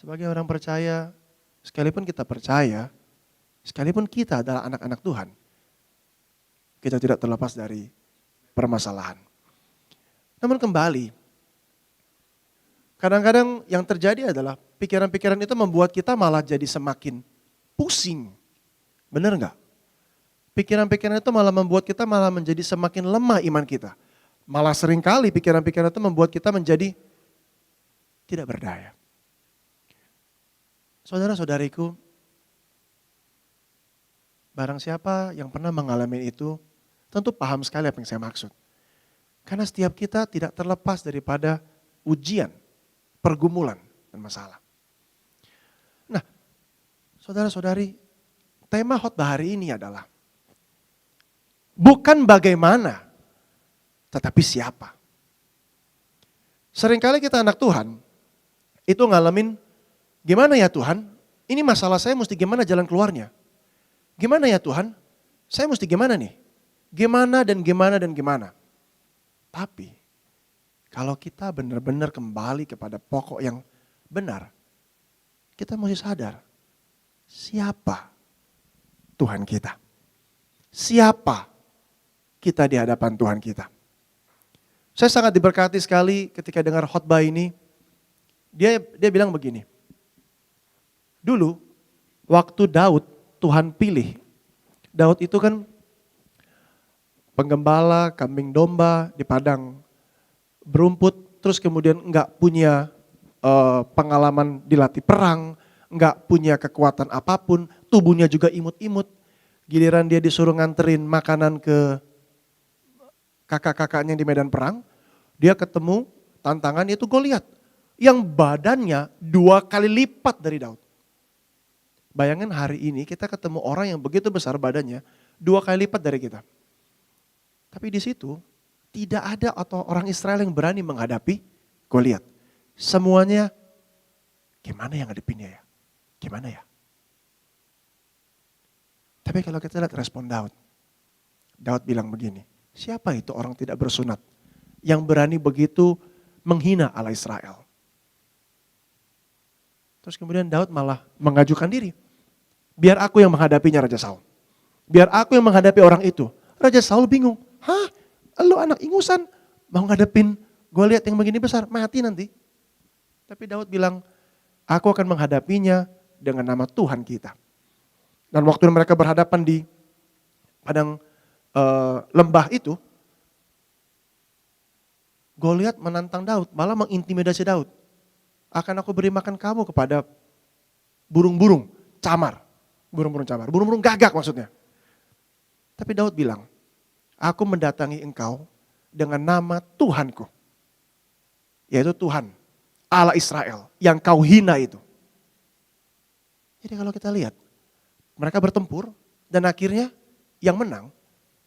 Sebagai orang percaya, sekalipun kita percaya, sekalipun kita adalah anak-anak Tuhan, kita tidak terlepas dari permasalahan. Namun kembali, kadang-kadang yang terjadi adalah pikiran-pikiran itu membuat kita malah jadi semakin pusing. Benar nggak? Pikiran-pikiran itu malah membuat kita malah menjadi semakin lemah iman kita. Malah seringkali pikiran-pikiran itu membuat kita menjadi tidak berdaya. Saudara-saudariku, barang siapa yang pernah mengalami itu, tentu paham sekali apa yang saya maksud. Karena setiap kita tidak terlepas daripada ujian, pergumulan, dan masalah. Nah, saudara-saudari, tema khotbah hari ini adalah bukan bagaimana, tetapi siapa. Seringkali kita anak Tuhan, itu ngalamin, gimana ya Tuhan, ini masalah saya mesti gimana jalan keluarnya. Gimana ya Tuhan, saya mesti gimana nih? Gimana dan gimana dan gimana. Tapi, kalau kita benar-benar kembali kepada pokok yang benar, kita mesti sadar, siapa Tuhan kita? Siapa kita di hadapan Tuhan kita? Saya sangat diberkati sekali ketika dengar khotbah ini. Dia bilang begini, dulu waktu Daud Tuhan pilih, Daud itu kan penggembala kambing domba di padang berumput, terus kemudian enggak punya pengalaman dilatih perang, enggak punya kekuatan apapun, tubuhnya juga imut-imut. Giliran dia disuruh nganterin makanan ke kakak-kakaknya di medan perang, dia ketemu tantangan yaitu Goliat yang badannya 2 kali lipat dari Daud. Bayangin hari ini kita ketemu orang yang begitu besar badannya 2 kali lipat dari kita. Tapi di situ tidak ada atau orang Israel yang berani menghadapi Goliat. Semuanya gimana yang ngadepinnya ya? Gimana ya? Tapi kalau kita lihat respon Daud. Daud bilang begini, siapa itu orang tidak bersunat yang berani begitu menghina Allah Israel? Terus kemudian Daud malah mengajukan diri. Biar aku yang menghadapinya Raja Saul. Biar aku yang menghadapi orang itu. Raja Saul bingung. Hah? Lu anak ingusan mau ngadepin Goliat yang begini besar, mati nanti. Tapi Daud bilang, aku akan menghadapinya dengan nama Tuhan kita. Dan waktu mereka berhadapan di padang lembah itu, Goliat menantang Daud, malah mengintimidasi Daud. Akan aku beri makan kamu kepada burung-burung camar. Burung-burung camar, burung-burung gagak maksudnya. Tapi Daud bilang, aku mendatangi engkau dengan nama Tuhanku. Yaitu Tuhan, Allah Israel, yang kau hina itu. Jadi kalau kita lihat, mereka bertempur dan akhirnya yang menang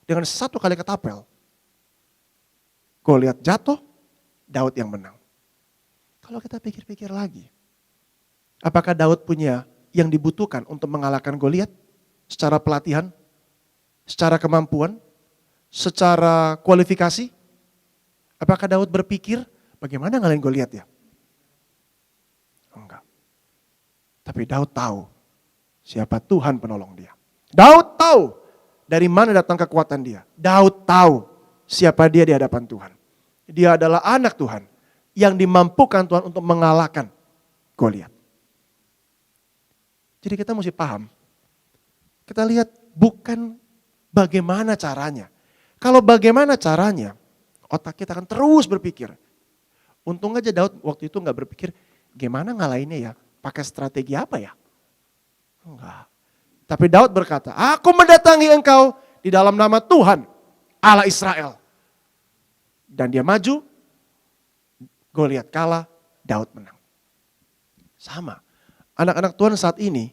dengan 1 kali ketapel. Goliat jatuh, Daud yang menang. Kalau kita pikir-pikir lagi, apakah Daud punya yang dibutuhkan untuk mengalahkan Goliat? Secara pelatihan, secara kemampuan, secara kualifikasi? Apakah Daud berpikir bagaimana ngalahin Goliat ya? Enggak. Tapi Daud tahu siapa Tuhan penolong dia. Daud tahu dari mana datang kekuatan dia. Daud tahu siapa dia di hadapan Tuhan. Dia adalah anak Tuhan yang dimampukan Tuhan untuk mengalahkan Goliat. Jadi kita mesti paham. Kita lihat bukan bagaimana caranya. Kalau bagaimana caranya, otak kita akan terus berpikir. Untung aja Daud waktu itu gak berpikir, gimana ngalahinnya ya? Pakai strategi apa ya? Enggak. Tapi Daud berkata, aku mendatangi engkau di dalam nama Tuhan, Allah Israel. Dan dia maju, Goliat kalah, Daud menang. Sama. Anak-anak Tuhan saat ini,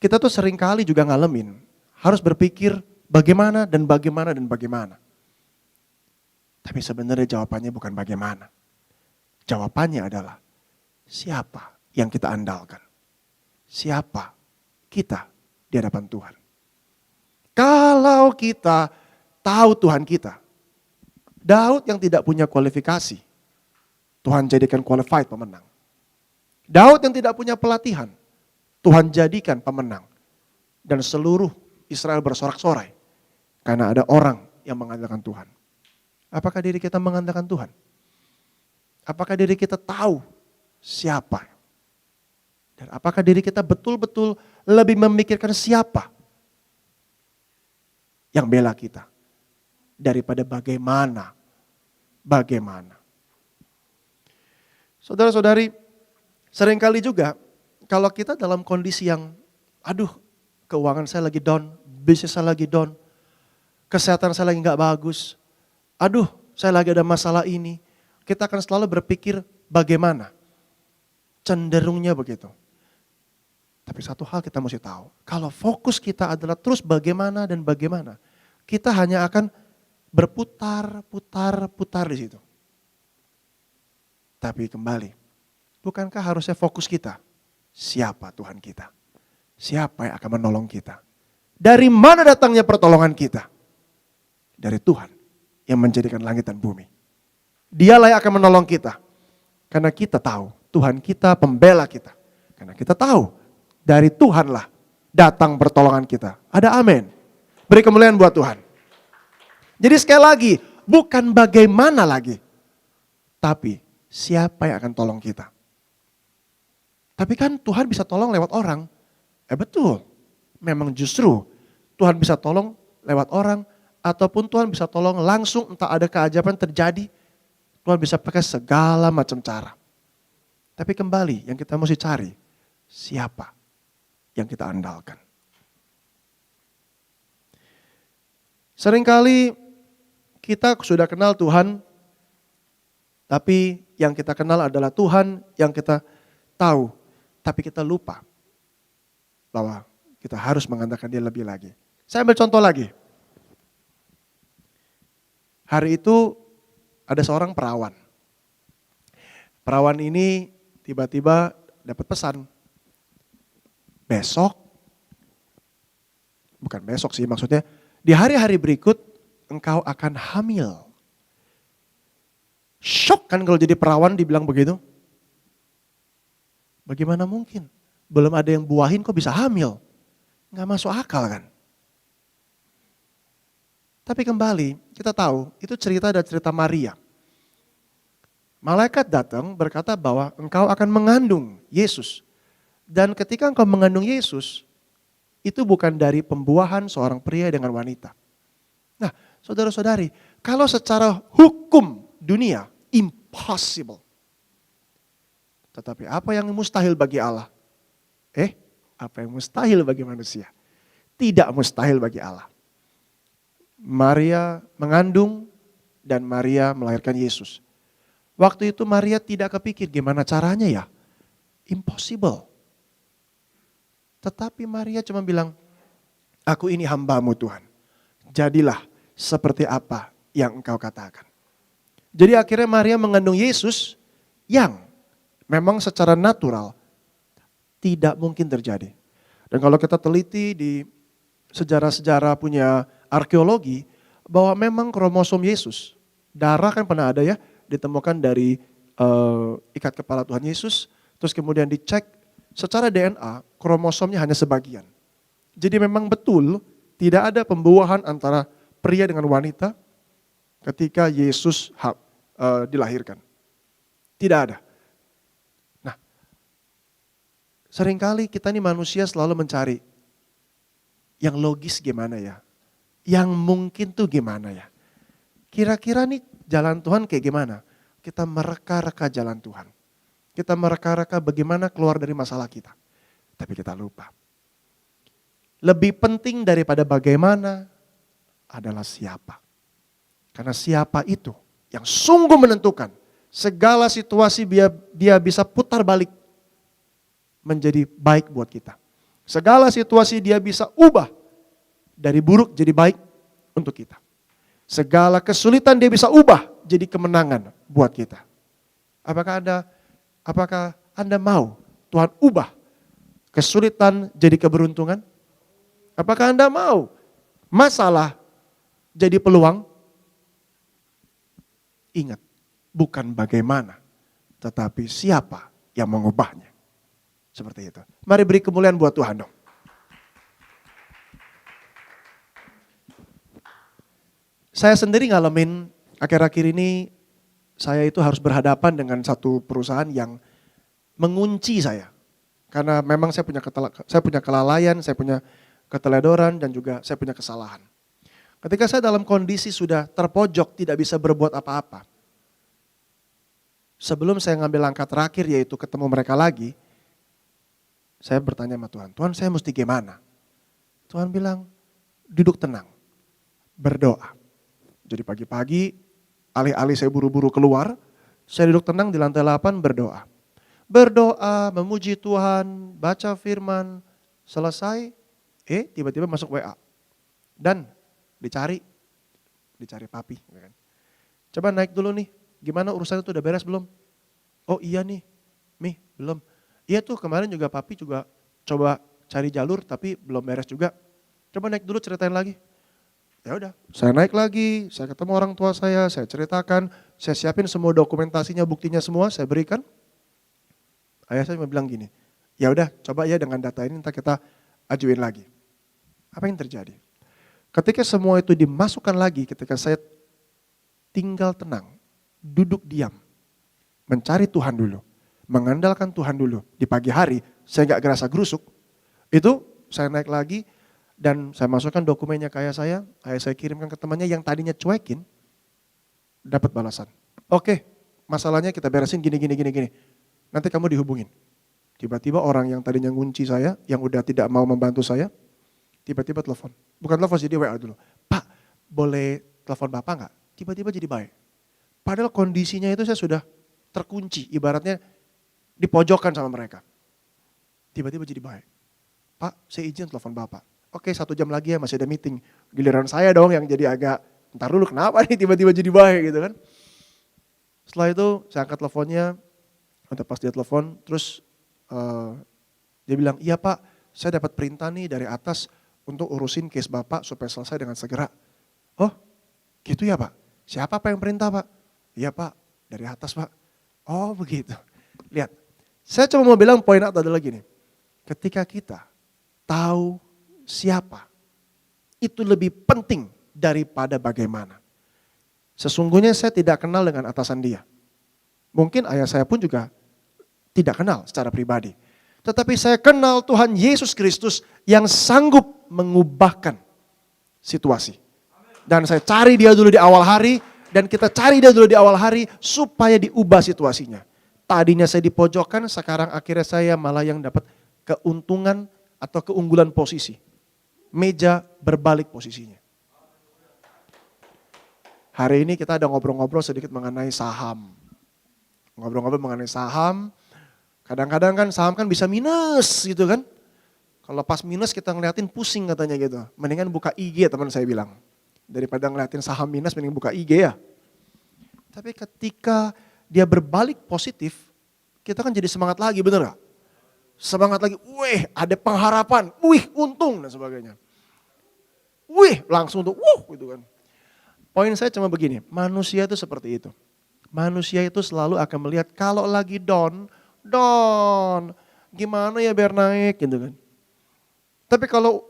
kita tuh seringkali juga ngalamin, harus berpikir bagaimana dan bagaimana dan bagaimana. Tapi sebenarnya jawabannya bukan bagaimana. Jawabannya adalah siapa yang kita andalkan. Siapa kita di hadapan Tuhan. Kalau kita tahu Tuhan kita, Daud yang tidak punya kualifikasi, Tuhan jadikan qualified pemenang. Daud yang tidak punya pelatihan, Tuhan jadikan pemenang. Dan seluruh Israel bersorak-sorai karena ada orang yang mengandalkan Tuhan. Apakah diri kita mengandalkan Tuhan? Apakah diri kita tahu siapa? Dan apakah diri kita betul-betul lebih memikirkan siapa yang bela kita daripada bagaimana? Saudara-saudari, seringkali juga kalau kita dalam kondisi yang, aduh, keuangan saya lagi down, bisnis saya lagi down, kesehatan saya lagi gak bagus, aduh, saya lagi ada masalah ini, kita akan selalu berpikir bagaimana. Cenderungnya begitu. Tapi satu hal kita mesti tahu, kalau fokus kita adalah terus bagaimana dan bagaimana, kita hanya akan berputar di situ. Tapi kembali, bukankah harusnya fokus kita? Siapa Tuhan kita? Siapa yang akan menolong kita? Dari mana datangnya pertolongan kita? Dari Tuhan yang menjadikan langit dan bumi. Dialah yang akan menolong kita. Karena kita tahu Tuhan kita pembela kita. Karena kita tahu dari Tuhanlah datang pertolongan kita. Ada amin. Beri kemuliaan buat Tuhan. Jadi sekali lagi, bukan bagaimana lagi. Tapi siapa yang akan tolong kita? Tapi kan Tuhan bisa tolong lewat orang. Betul, memang justru Tuhan bisa tolong lewat orang, ataupun Tuhan bisa tolong langsung, entah ada keajaiban terjadi, Tuhan bisa pakai segala macam cara. Tapi kembali yang kita mesti cari, siapa yang kita andalkan. Seringkali kita sudah kenal Tuhan, tapi yang kita kenal adalah Tuhan yang kita tahu, tapi kita lupa bahwa kita harus mengandalkan Dia lebih lagi. Saya ambil contoh lagi. Hari itu ada seorang perawan. Perawan ini tiba-tiba dapat pesan. Bukan besok sih maksudnya, di hari-hari berikut engkau akan hamil. Shock kan kalau jadi perawan dibilang begitu? Bagaimana mungkin? Belum ada yang buahin kok bisa hamil? Nggak masuk akal kan? Tapi kembali kita tahu itu cerita ada cerita Maria. Malaikat datang berkata bahwa engkau akan mengandung Yesus. Dan ketika engkau mengandung Yesus, itu bukan dari pembuahan seorang pria dengan wanita. Nah, saudara-saudari, kalau secara hukum dunia, impossible. Tetapi apa yang mustahil bagi Allah? Apa yang mustahil bagi manusia? Tidak mustahil bagi Allah. Maria mengandung dan Maria melahirkan Yesus. Waktu itu Maria tidak kepikir gimana caranya ya. Impossible. Tetapi Maria cuma bilang, aku ini hamba-Mu Tuhan. Jadilah seperti apa yang Engkau katakan. Jadi akhirnya Maria mengandung Yesus yang memang secara natural tidak mungkin terjadi. Dan kalau kita teliti di sejarah-sejarah punya arkeologi, bahwa memang kromosom Yesus, darah kan pernah ada ya, ditemukan dari ikat kepala Tuhan Yesus, terus kemudian dicek secara DNA, kromosomnya hanya sebagian. Jadi memang betul tidak ada pembuahan antara pria dengan wanita ketika Yesus dilahirkan. Tidak ada. Nah, seringkali kita nih manusia selalu mencari yang logis gimana ya, yang mungkin tuh gimana ya. Kira-kira nih jalan Tuhan kayak gimana? Kita mereka-reka jalan Tuhan. Kita mereka-reka bagaimana keluar dari masalah kita. Tapi kita lupa. Lebih penting daripada bagaimana adalah siapa. Karena siapa itu yang sungguh menentukan segala situasi dia bisa putar balik menjadi baik buat kita. Segala situasi dia bisa ubah dari buruk jadi baik untuk kita. Segala kesulitan dia bisa ubah jadi kemenangan buat kita. Apakah Anda mau Tuhan ubah kesulitan jadi keberuntungan? Apakah Anda mau masalah jadi peluang? Ingat, bukan bagaimana, tetapi siapa yang mengubahnya. Seperti itu. Mari beri kemuliaan buat Tuhan dong. Saya sendiri ngalamin akhir-akhir ini, saya itu harus berhadapan dengan satu perusahaan yang mengunci saya. Karena memang saya punya kelalaian, saya punya keteledoran, dan juga saya punya kesalahan. Ketika saya dalam kondisi sudah terpojok, tidak bisa berbuat apa-apa. Sebelum saya ngambil langkah terakhir, yaitu ketemu mereka lagi, saya bertanya sama Tuhan, Tuhan saya mesti gimana? Tuhan bilang, duduk tenang, berdoa. Jadi pagi-pagi, alih-alih saya buru-buru keluar, saya duduk tenang di lantai 8 berdoa. Berdoa, memuji Tuhan, baca firman, selesai, tiba-tiba masuk WA. Dan dicari papi. Coba naik dulu nih, gimana urusan itu udah beres belum? Oh iya nih, belum. Iya tuh kemarin juga papi juga coba cari jalur tapi belum beres juga. Coba naik dulu ceritain lagi. Ya udah, saya naik lagi, saya ketemu orang tua saya ceritakan, saya siapin semua dokumentasinya, buktinya semua, saya berikan. Ayah saya bilang gini, ya udah coba ya dengan data ini nanti kita ajuin lagi. Apa yang terjadi? Ketika semua itu dimasukkan lagi, ketika saya tinggal tenang, duduk diam, mencari Tuhan dulu, mengandalkan Tuhan dulu. Di pagi hari saya gak gerasa gerusuk, itu saya naik lagi dan saya masukkan dokumennya ke ayah saya kirimkan ke temannya yang tadinya cuekin, dapat balasan. Oke, masalahnya kita beresin gini. Nanti kamu dihubungin. Tiba-tiba orang yang tadinya ngunci saya, yang udah tidak mau membantu saya, tiba-tiba telepon. Bukan telepon, jadi WA dulu. Pak, boleh telepon Bapak gak? Tiba-tiba jadi baik. Padahal kondisinya itu saya sudah terkunci, ibaratnya dipojokkan sama mereka. Tiba-tiba jadi baik. Pak, saya izin telepon Bapak. Oke, 1 jam lagi ya, masih ada meeting. Giliran saya dong yang jadi agak, ntar dulu kenapa nih tiba-tiba jadi baik gitu kan. Setelah itu saya angkat teleponnya, atau pas dia telepon, terus dia bilang, iya Pak, saya dapat perintah nih dari atas untuk urusin case Bapak supaya selesai dengan segera. Oh, gitu ya Pak? Siapa Pak yang perintah Pak? Iya Pak, dari atas Pak. Oh begitu. Lihat, saya cuma mau bilang poin adalah gini. Ketika kita tahu siapa, itu lebih penting daripada bagaimana. Sesungguhnya saya tidak kenal dengan atasan dia. Mungkin ayah saya pun juga tidak kenal secara pribadi. Tetapi saya kenal Tuhan Yesus Kristus yang sanggup mengubahkan situasi. Dan saya cari dia dulu di awal hari, dan kita cari dia dulu di awal hari supaya diubah situasinya. Tadinya saya dipojokkan, sekarang akhirnya saya malah yang dapat keuntungan atau keunggulan posisi. Meja berbalik posisinya. Hari ini kita ada ngobrol-ngobrol sedikit mengenai saham. Ngobrol-ngobrol mengenai saham, kadang-kadang kan saham kan bisa minus gitu kan. Kalau pas minus kita ngeliatin pusing katanya gitu. Mendingan buka IG teman saya bilang. Daripada ngeliatin saham minus mending buka IG ya. Tapi ketika dia berbalik positif, kita kan jadi semangat lagi, bener gak? Semangat lagi, wih ada pengharapan, wih untung dan sebagainya. Wih langsung tuh, gitu kan. Poin saya cuma begini, manusia itu seperti itu. Manusia itu selalu akan melihat kalau lagi down, gimana ya biar naik gitu kan. Tapi kalau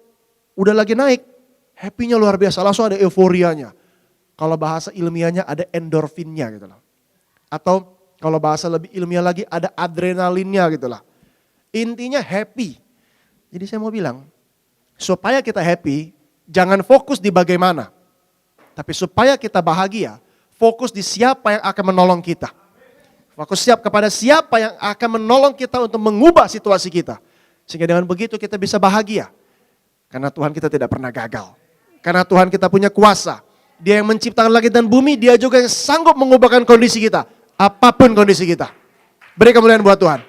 udah lagi naik, happy-nya luar biasa, langsung ada euforianya. Kalau bahasa ilmiahnya ada endorfinnya gitu loh. Atau kalau bahasa lebih ilmiah lagi ada adrenalinnya gitu lah. Intinya happy. Jadi saya mau bilang, supaya kita happy, jangan fokus di bagaimana. Tapi supaya kita bahagia, fokus di siapa yang akan menolong kita. Fokus siap kepada siapa yang akan menolong kita untuk mengubah situasi kita. Sehingga dengan begitu kita bisa bahagia. Karena Tuhan kita tidak pernah gagal. Karena Tuhan kita punya kuasa. Dia yang menciptakan langit dan bumi, dia juga yang sanggup mengubahkan kondisi kita. Apapun kondisi kita. Beri kemuliaan buat Tuhan.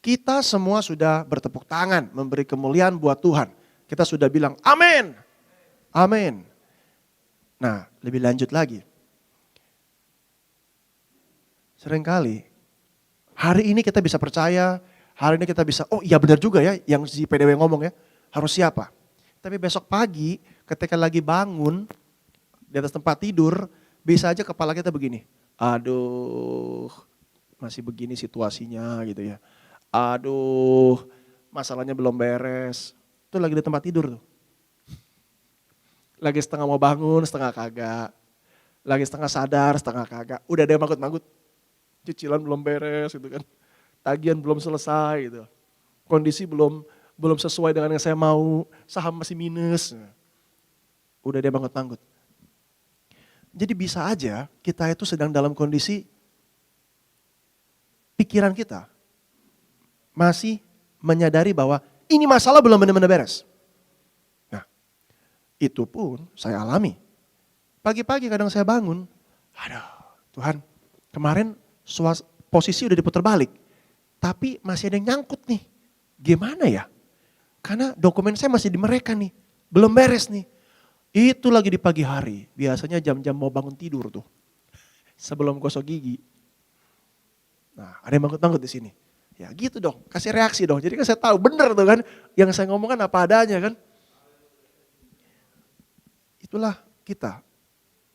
Kita semua sudah bertepuk tangan memberi kemuliaan buat Tuhan. Kita sudah bilang amin. Amin. Nah, lebih lanjut lagi. Seringkali hari ini kita bisa percaya, hari ini kita bisa, oh iya benar juga ya yang si PDW ngomong ya, harus siapa. Tapi besok pagi ketika lagi bangun di atas tempat tidur, bisa aja kepala kita begini. Aduh, masih begini situasinya gitu ya. Aduh, masalahnya belum beres. Itu lagi di tempat tidur tuh. Lagi setengah mau bangun, setengah kagak. Lagi setengah sadar, setengah kagak. Udah ada yang manggut-manggut. Cicilan belum beres gitu kan. Tagihan belum selesai gitu. Kondisi belum sesuai dengan yang saya mau. Saham masih minus. Udah dia manggut-manggut. Jadi bisa aja kita itu sedang dalam kondisi pikiran kita masih menyadari bahwa ini masalah belum benar-benar beres. Nah, itu pun saya alami. Pagi-pagi kadang saya bangun, aduh Tuhan, kemarin posisi udah diputar balik, tapi masih ada yang nyangkut nih. Gimana ya? Karena dokumen saya masih di mereka nih, belum beres nih. Itu lagi di pagi hari, biasanya jam-jam mau bangun tidur tuh, sebelum gosok gigi. Nah, ada yang manggut-manggut di sini. Ya gitu dong, kasih reaksi dong. Jadi kan saya tahu bener tuh kan, yang saya ngomongkan apa adanya kan. Itulah kita,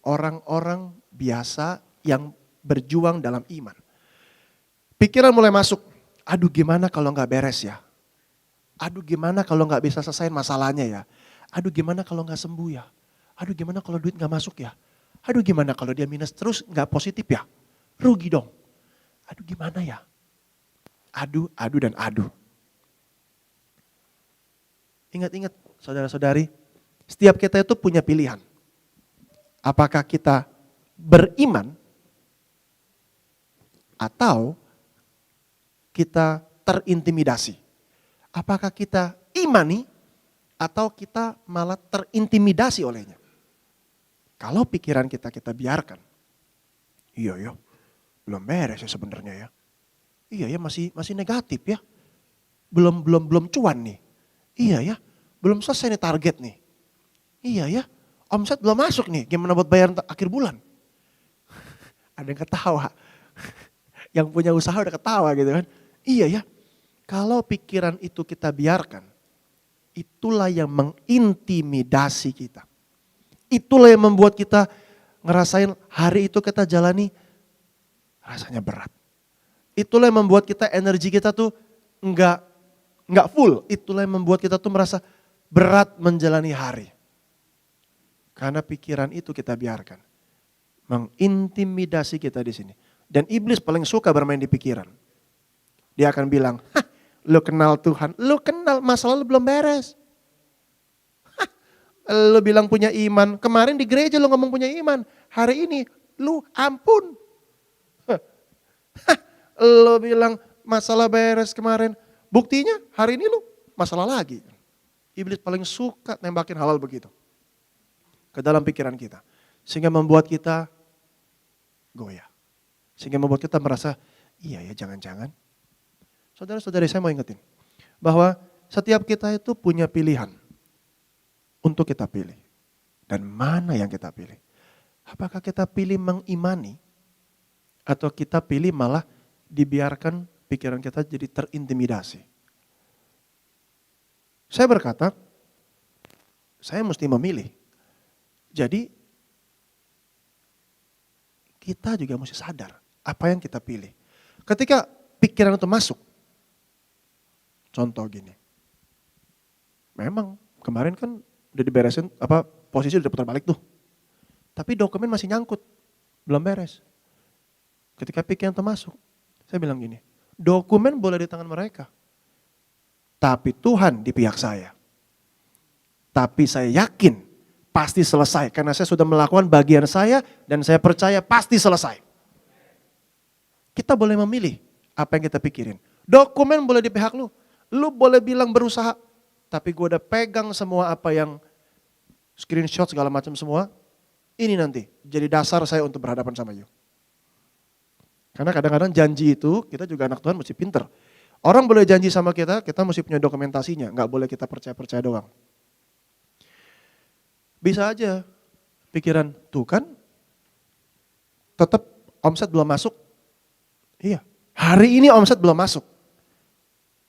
orang-orang biasa yang berjuang dalam iman. Pikiran mulai masuk, aduh gimana kalau gak beres ya. Aduh gimana kalau gak bisa selesai masalahnya ya. Aduh gimana kalau gak sembuh ya. Aduh gimana kalau duit gak masuk ya. Aduh gimana kalau dia minus terus gak positif ya. Rugi dong. Aduh gimana ya. Aduh, dan aduh. Ingat-ingat saudara-saudari, setiap kita itu punya pilihan. Apakah kita beriman atau kita terintimidasi. Apakah kita imani atau kita malah terintimidasi olehnya. Kalau pikiran kita biarkan, iya ya, belum beres ya sebenarnya ya. Iya ya masih negatif ya. Belum cuan nih. Iya ya, belum selesai nih target nih. Iya ya, omset belum masuk nih, gimana buat bayar akhir bulan. Ada yang ketawa. Yang punya usaha udah ketawa gitu kan. Iya ya, kalau pikiran itu kita biarkan, itulah yang mengintimidasi kita. Itulah yang membuat kita ngerasain hari itu kita jalani rasanya berat. Itulah yang membuat kita energi kita tuh enggak full. Itulah yang membuat kita tuh merasa berat menjalani hari. Karena pikiran itu kita biarkan. Mengintimidasi kita di sini. Dan iblis paling suka bermain di pikiran. Dia akan bilang, hah, lu kenal Tuhan, lu kenal masalah lu belum beres. Hah, lu bilang punya iman, kemarin di gereja lu ngomong punya iman. Hari ini lu ampun. Hah, lu bilang masalah beres kemarin. Buktinya hari ini lu masalah lagi. Iblis paling suka nembakin hal-hal begitu. Ke dalam pikiran kita. Sehingga membuat kita goyah. Sehingga membuat kita merasa, iya ya jangan-jangan. Saudara-saudari saya mau ingetin. Bahwa setiap kita itu punya pilihan. Untuk kita pilih. Dan mana yang kita pilih. Apakah kita pilih mengimani. Atau kita pilih malah dibiarkan pikiran kita jadi terintimidasi. Saya berkata, saya mesti memilih. Jadi, kita juga mesti sadar apa yang kita pilih. Ketika pikiran itu masuk, contoh gini, memang kemarin kan udah diberesin, posisi udah putar balik tuh. Tapi dokumen masih nyangkut, belum beres. Ketika pikiran itu masuk, saya bilang gini, dokumen boleh di tangan mereka. Tapi Tuhan di pihak saya. Tapi saya yakin pasti selesai. Karena saya sudah melakukan bagian saya dan saya percaya pasti selesai. Kita boleh memilih apa yang kita pikirin. Dokumen boleh di pihak lu. Lu boleh bilang berusaha. Tapi gue udah pegang semua apa yang screenshot segala macam semua. Ini nanti jadi dasar saya untuk berhadapan sama you. Karena kadang-kadang janji itu kita juga anak Tuhan mesti pinter. Orang boleh janji sama kita mesti punya dokumentasinya. Nggak boleh kita percaya-percaya doang. Bisa aja pikiran, tuh kan tetap omset belum masuk. Iya, hari ini omset belum masuk.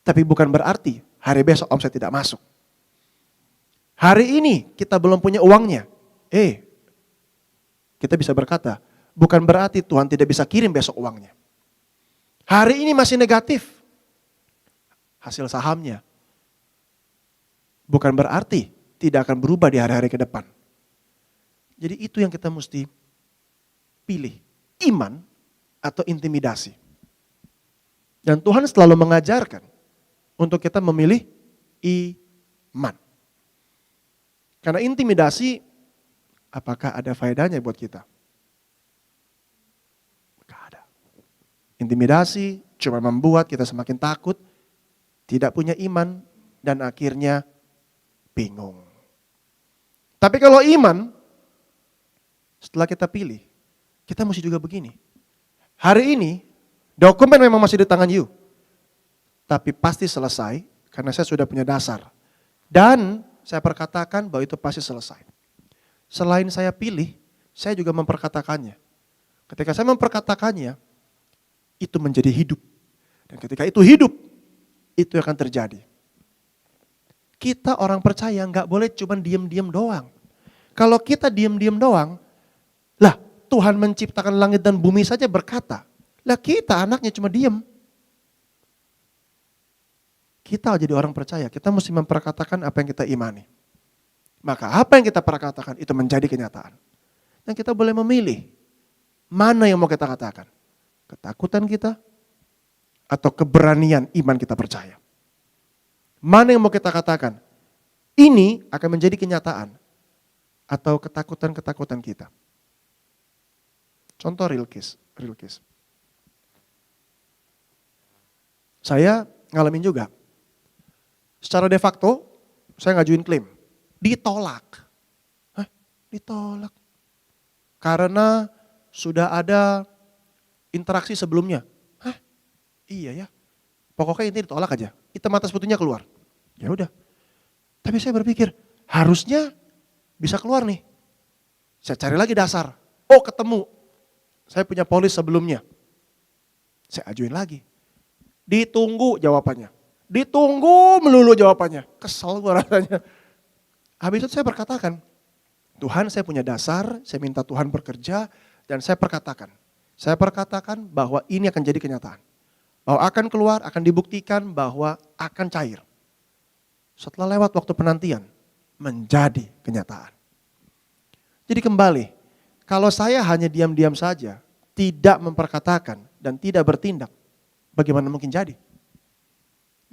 Tapi bukan berarti hari besok omset tidak masuk. Hari ini kita belum punya uangnya. Kita bisa berkata, bukan berarti Tuhan tidak bisa kirim besok uangnya. Hari ini masih negatif. Hasil sahamnya bukan berarti tidak akan berubah di hari-hari ke depan. Jadi itu yang kita mesti pilih. Iman atau intimidasi. Dan Tuhan selalu mengajarkan untuk kita memilih iman. Karena intimidasi, apakah ada faedahnya buat kita? Gak ada. Intimidasi cuma membuat kita semakin takut, tidak punya iman, dan akhirnya bingung. Tapi kalau iman, setelah kita pilih, kita mesti juga begini. Hari ini, dokumen memang masih di tangan you. Tapi pasti selesai, karena saya sudah punya dasar. Dan saya perkatakan bahwa itu pasti selesai. Selain saya pilih, saya juga memperkatakannya. Ketika saya memperkatakannya, itu menjadi hidup. Dan ketika itu hidup, itu akan terjadi. Kita orang percaya nggak boleh cuma diam-diam doang. Kalau kita diam-diam doang, lah Tuhan menciptakan langit dan bumi saja berkata, lah kita anaknya cuma diam. Kita jadi orang percaya, kita mesti memperkatakan apa yang kita imani. Maka apa yang kita perkatakan itu menjadi kenyataan. Dan kita boleh memilih, mana yang mau kita katakan. Ketakutan kita, atau keberanian iman kita percaya. Mana yang mau kita katakan, ini akan menjadi kenyataan. Atau ketakutan-ketakutan kita. Contoh real case. Saya ngalamin juga. Secara de facto, saya ngajuin klaim. Ditolak. Hah? Ditolak. Karena sudah ada interaksi sebelumnya. Hah? Iya ya. Pokoknya ini ditolak aja. Hitam atas putihnya keluar. Ya udah. Tapi saya berpikir, harusnya bisa keluar nih. Saya cari lagi dasar. Oh ketemu. Saya punya polis sebelumnya. Saya ajuin lagi. Ditunggu jawabannya. Ditunggu melulu jawabannya. Kesel gue rasanya. Habis itu saya berkatakan, Tuhan saya punya dasar, saya minta Tuhan bekerja, dan saya perkatakan. Saya perkatakan bahwa ini akan jadi kenyataan. Bahwa akan keluar, akan dibuktikan bahwa akan cair. Setelah lewat waktu penantian, menjadi kenyataan. Jadi kembali, kalau saya hanya diam-diam saja, tidak memperkatakan dan tidak bertindak, bagaimana mungkin jadi?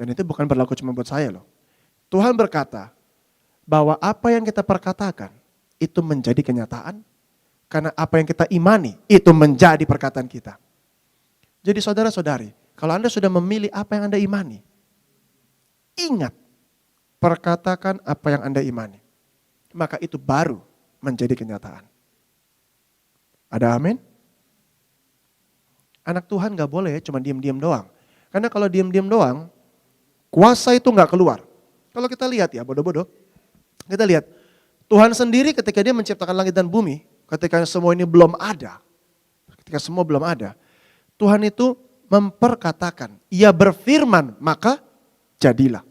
Dan itu bukan berlaku cuma buat saya loh. Tuhan berkata bahwa apa yang kita perkatakan itu menjadi kenyataan. Karena apa yang kita imani itu menjadi perkataan kita. Jadi saudara-saudari, kalau Anda sudah memilih apa yang Anda imani, ingat, perkatakan apa yang Anda imani. Maka itu baru menjadi kenyataan. Ada amin? Anak Tuhan gak boleh cuma diam-diam doang. Karena kalau diam-diam doang, kuasa itu gak keluar. Kalau kita lihat ya, bodoh-bodoh. Kita lihat, Tuhan sendiri ketika dia menciptakan langit dan bumi, ketika semua ini belum ada, ketika semua belum ada, Tuhan itu memperkatakan, ia berfirman maka jadilah.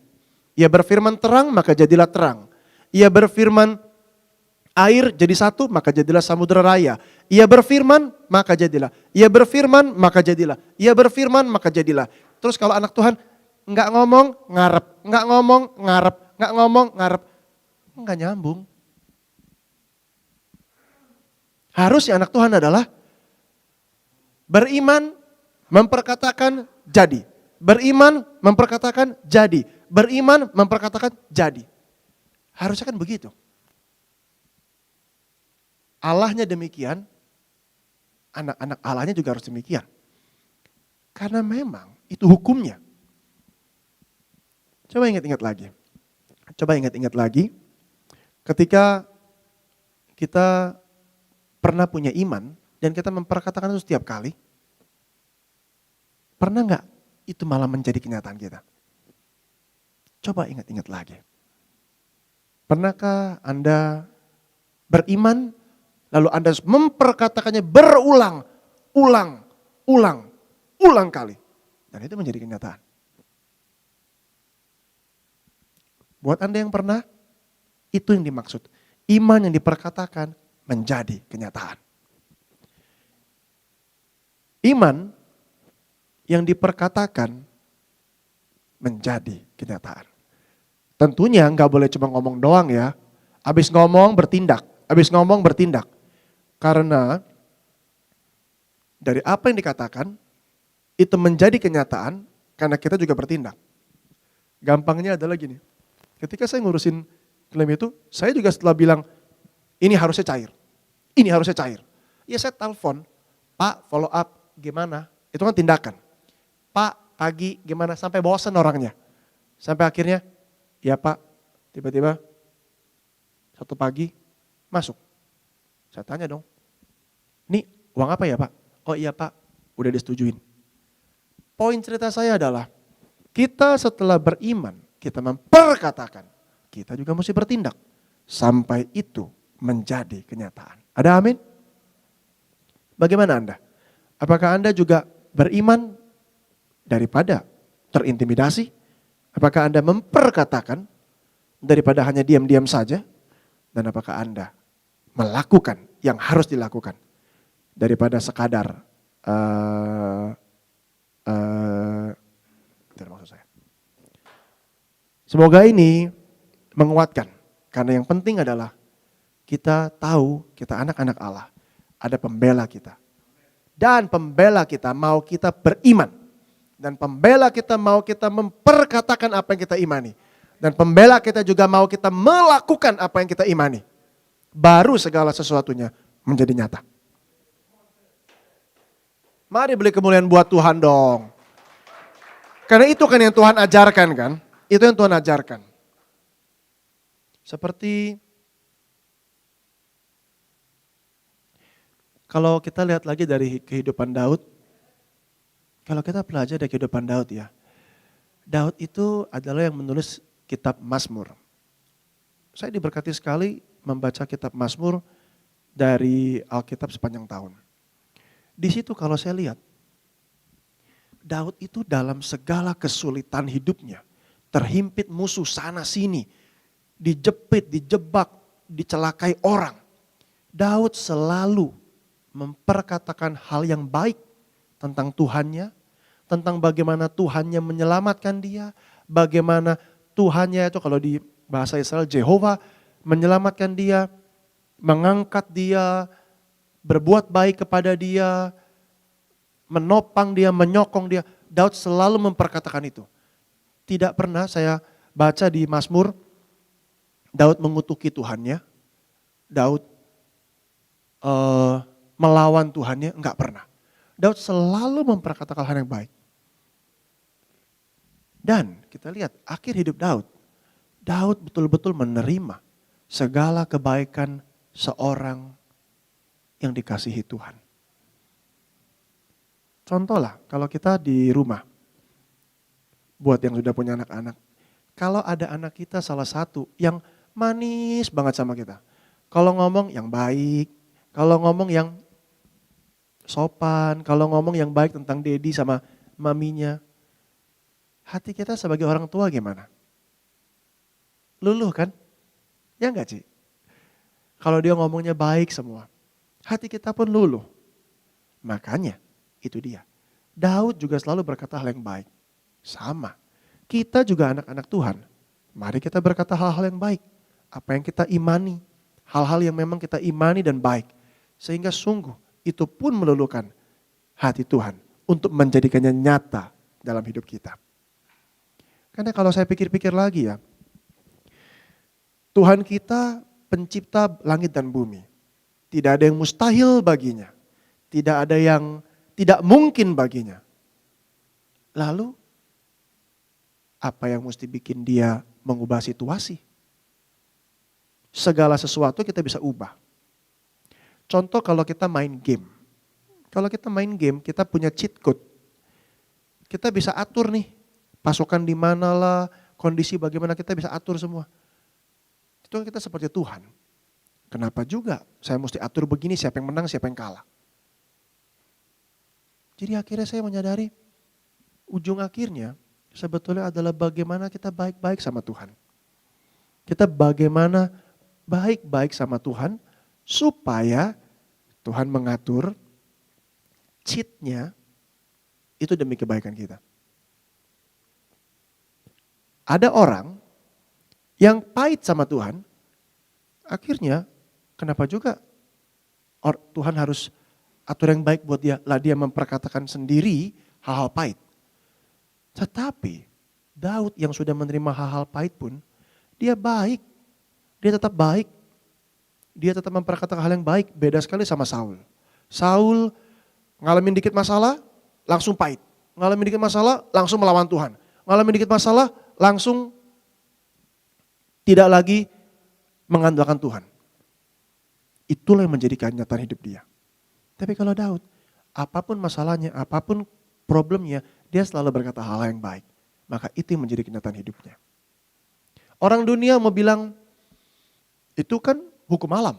Ia berfirman terang maka jadilah terang. Ia berfirman air jadi satu maka jadilah samudera raya. Ia berfirman maka jadilah. Ia berfirman maka jadilah. Ia berfirman maka jadilah. Terus kalau anak Tuhan nggak ngomong ngarep, nggak ngomong ngarep, nggak ngomong ngarep, nggak nyambung. Harusnya anak Tuhan adalah beriman, memperkatakan jadi. Beriman, memperkatakan jadi. Beriman, memperkatakan jadi. Harusnya kan begitu. Allahnya demikian, anak-anak Allahnya juga harus demikian. Karena memang itu hukumnya. Coba ingat-ingat lagi. Coba ingat-ingat lagi. Ketika kita pernah punya iman dan kita memperkatakan itu setiap kali. Pernah nggak itu malah menjadi kenyataan kita? Coba ingat-ingat lagi. Pernahkah Anda beriman lalu Anda memperkatakannya berulang, ulang kali. Dan itu menjadi kenyataan. Buat Anda yang pernah, itu yang dimaksud. Iman yang diperkatakan menjadi kenyataan. Iman yang diperkatakan menjadi kenyataan. Tentunya nggak boleh cuma ngomong doang ya. Habis ngomong bertindak, habis ngomong bertindak. Karena dari apa yang dikatakan itu menjadi kenyataan karena kita juga bertindak. Gampangnya adalah gini, ketika saya ngurusin klaim itu, saya juga setelah bilang ini harusnya cair, ini harusnya cair. Ya saya telepon, Pak follow up gimana? Itu kan tindakan. Pak pagi gimana? Sampai bosan orangnya. Sampai akhirnya, ya Pak, tiba-tiba satu pagi masuk. Saya tanya dong, ini uang apa ya Pak? Oh iya Pak, udah disetujuin. Poin cerita saya adalah, kita setelah beriman, kita memperkatakan, kita juga mesti bertindak. Sampai itu menjadi kenyataan. Ada amin? Bagaimana Anda? Apakah Anda juga beriman daripada terintimidasi? Apakah Anda memperkatakan daripada hanya diam-diam saja? Dan apakah Anda melakukan yang harus dilakukan daripada sekadar itu maksud saya. Semoga ini menguatkan, karena yang penting adalah kita tahu kita anak-anak Allah, ada pembela kita. Dan pembela kita mau kita beriman. Dan pembela kita mau kita memperkatakan apa yang kita imani. Dan pembela kita juga mau kita melakukan apa yang kita imani. Baru segala sesuatunya menjadi nyata. Mari beri kemuliaan buat Tuhan dong. Karena itu kan yang Tuhan ajarkan kan. Itu yang Tuhan ajarkan. Seperti kalau kita lihat lagi dari kehidupan Daud. Kalau kita belajar dari kehidupan Daud ya. Daud itu adalah yang menulis kitab Mazmur. Saya diberkati sekali membaca kitab Mazmur dari Alkitab sepanjang tahun. Di situ kalau saya lihat, Daud itu dalam segala kesulitan hidupnya, terhimpit musuh sana sini, dijepit, dijebak, dicelakai orang. Daud selalu memperkatakan hal yang baik tentang Tuhannya, tentang bagaimana Tuhannya menyelamatkan dia, bagaimana Tuhannya itu kalau di bahasa Israel Jehovah menyelamatkan dia, mengangkat dia, berbuat baik kepada dia, menopang dia, menyokong dia. Daud selalu memperkatakan itu. Tidak pernah saya baca di Mazmur, Daud mengutuki Tuhannya, Daud melawan Tuhannya, enggak pernah. Daud selalu memperkatakan hal yang baik. Dan kita lihat akhir hidup Daud, Daud betul-betul menerima segala kebaikan seorang yang dikasihi Tuhan. Contoh lah, kalau kita di rumah, buat yang sudah punya anak-anak, kalau ada anak kita salah satu yang manis banget sama kita. Kalau ngomong yang baik, kalau ngomong yang sopan, kalau ngomong yang baik tentang Dedi sama maminya, hati kita sebagai orang tua gimana? Luluh kan? Ya enggak Ci? Kalau dia ngomongnya baik semua, hati kita pun luluh. Makanya itu dia. Daud juga selalu berkata hal yang baik. Sama. Kita juga anak-anak Tuhan. Mari kita berkata hal-hal yang baik. Apa yang kita imani. Hal-hal yang memang kita imani dan baik. Sehingga sungguh itu pun meluluhkan hati Tuhan. Untuk menjadikannya nyata dalam hidup kita. Karena kalau saya pikir-pikir lagi ya. Tuhan kita pencipta langit dan bumi. Tidak ada yang mustahil baginya. Tidak ada yang tidak mungkin baginya. Lalu, apa yang mesti bikin dia mengubah situasi? Segala sesuatu kita bisa ubah. Contoh kalau kita main game. Kalau kita main game, kita punya cheat code. Kita bisa atur nih, pasukan di mana lah, kondisi bagaimana kita bisa atur semua. Itu kan kita seperti Tuhan. Kenapa juga saya mesti atur begini, siapa yang menang, siapa yang kalah. Jadi akhirnya saya menyadari ujung akhirnya sebetulnya adalah bagaimana kita baik-baik sama Tuhan. Kita bagaimana baik-baik sama Tuhan supaya Tuhan mengatur cheat-nya itu demi kebaikan kita. Ada orang yang pahit sama Tuhan, akhirnya kenapa juga Tuhan harus atur yang baik buat dia, lah dia memperkatakan sendiri hal-hal pahit. Tetapi Daud yang sudah menerima hal-hal pahit pun, dia baik, dia tetap baik. Dia tetap memperkatakan hal yang baik, beda sekali sama Saul. Saul ngalamin dikit masalah, langsung pahit. Ngalamin dikit masalah, langsung melawan Tuhan. Ngalamin dikit masalah, langsung tidak lagi mengandalkan Tuhan. Itulah yang menjadi kenyataan hidup dia. Tapi kalau Daud, apapun masalahnya, apapun problemnya, dia selalu berkata hal yang baik. Maka itu yang menjadi kenyataan hidupnya. Orang dunia mau bilang, itu kan hukum alam.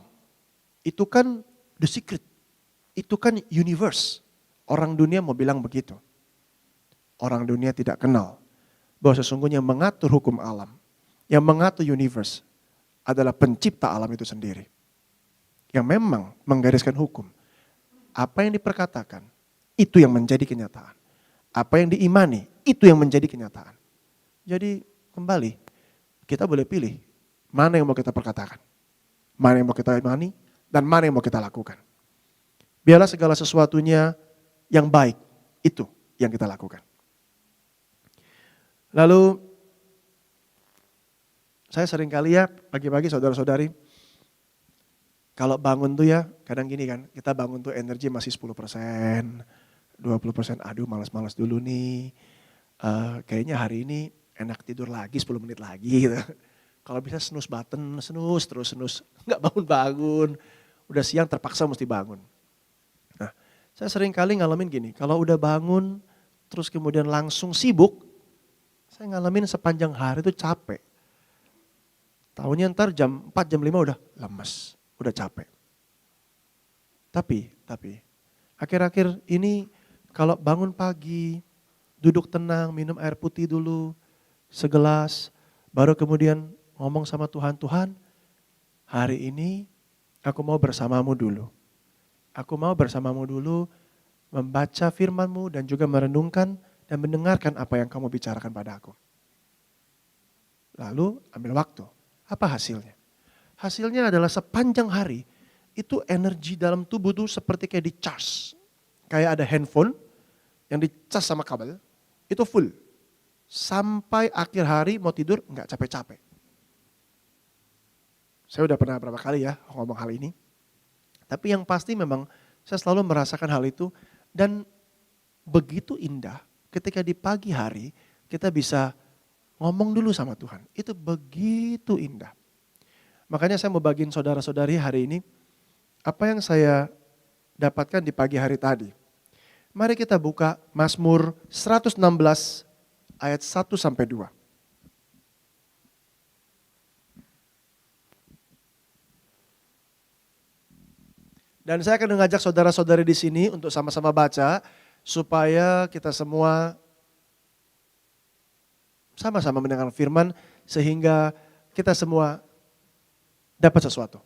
Itu kan the secret. Itu kan universe. Orang dunia mau bilang begitu. Orang dunia tidak kenal bahwa sesungguhnya yang mengatur hukum alam, yang mengatur universe adalah pencipta alam itu sendiri. Yang memang menggariskan hukum. Apa yang diperkatakan, itu yang menjadi kenyataan. Apa yang diimani, itu yang menjadi kenyataan. Jadi kembali, kita boleh pilih mana yang mau kita perkatakan. Mana yang mau kita imani, dan mana yang mau kita lakukan. Biarlah segala sesuatunya yang baik, itu yang kita lakukan. Lalu, saya sering kali ya, pagi-pagi saudara-saudari, kalau bangun tuh ya, kadang gini kan, kita bangun tuh energi masih 10%, 20%, aduh malas-malas dulu nih. Kayaknya hari ini enak tidur lagi 10 menit lagi gitu. Kalau bisa snooze button, snooze. Nggak bangun-bangun. Udah siang terpaksa mesti bangun. Nah, saya sering kali ngalamin gini, kalau udah bangun, terus kemudian langsung sibuk, saya ngalamin sepanjang hari itu capek. Tahunya ntar jam 4, jam 5 udah lemes, udah capek. Tapi, akhir-akhir ini kalau bangun pagi, duduk tenang, minum air putih dulu, segelas, baru kemudian ngomong sama Tuhan, Tuhan hari ini aku mau bersamamu dulu. Aku mau bersamamu dulu membaca firman-Mu dan juga merenungkan dan mendengarkan apa yang kamu bicarakan pada aku. Lalu ambil waktu. Apa hasilnya? Hasilnya adalah sepanjang hari itu energi dalam tubuh tuh seperti kayak di-charge. Kayak ada handphone yang di-charge sama kabel, itu full. Sampai akhir hari mau tidur enggak capek-capek. Saya udah pernah berapa kali ya ngomong hal ini. Tapi yang pasti memang saya selalu merasakan hal itu. Dan begitu indah ketika di pagi hari kita bisa ngomong dulu sama Tuhan. Itu begitu indah. Makanya saya mau bagiin saudara-saudari hari ini. Apa yang saya dapatkan di pagi hari tadi. Mari kita buka Mazmur 116 ayat 1 sampai 2. Dan saya akan mengajak saudara-saudari di sini untuk sama-sama baca supaya kita semua sama-sama mendengar firman sehingga kita semua dapat sesuatu.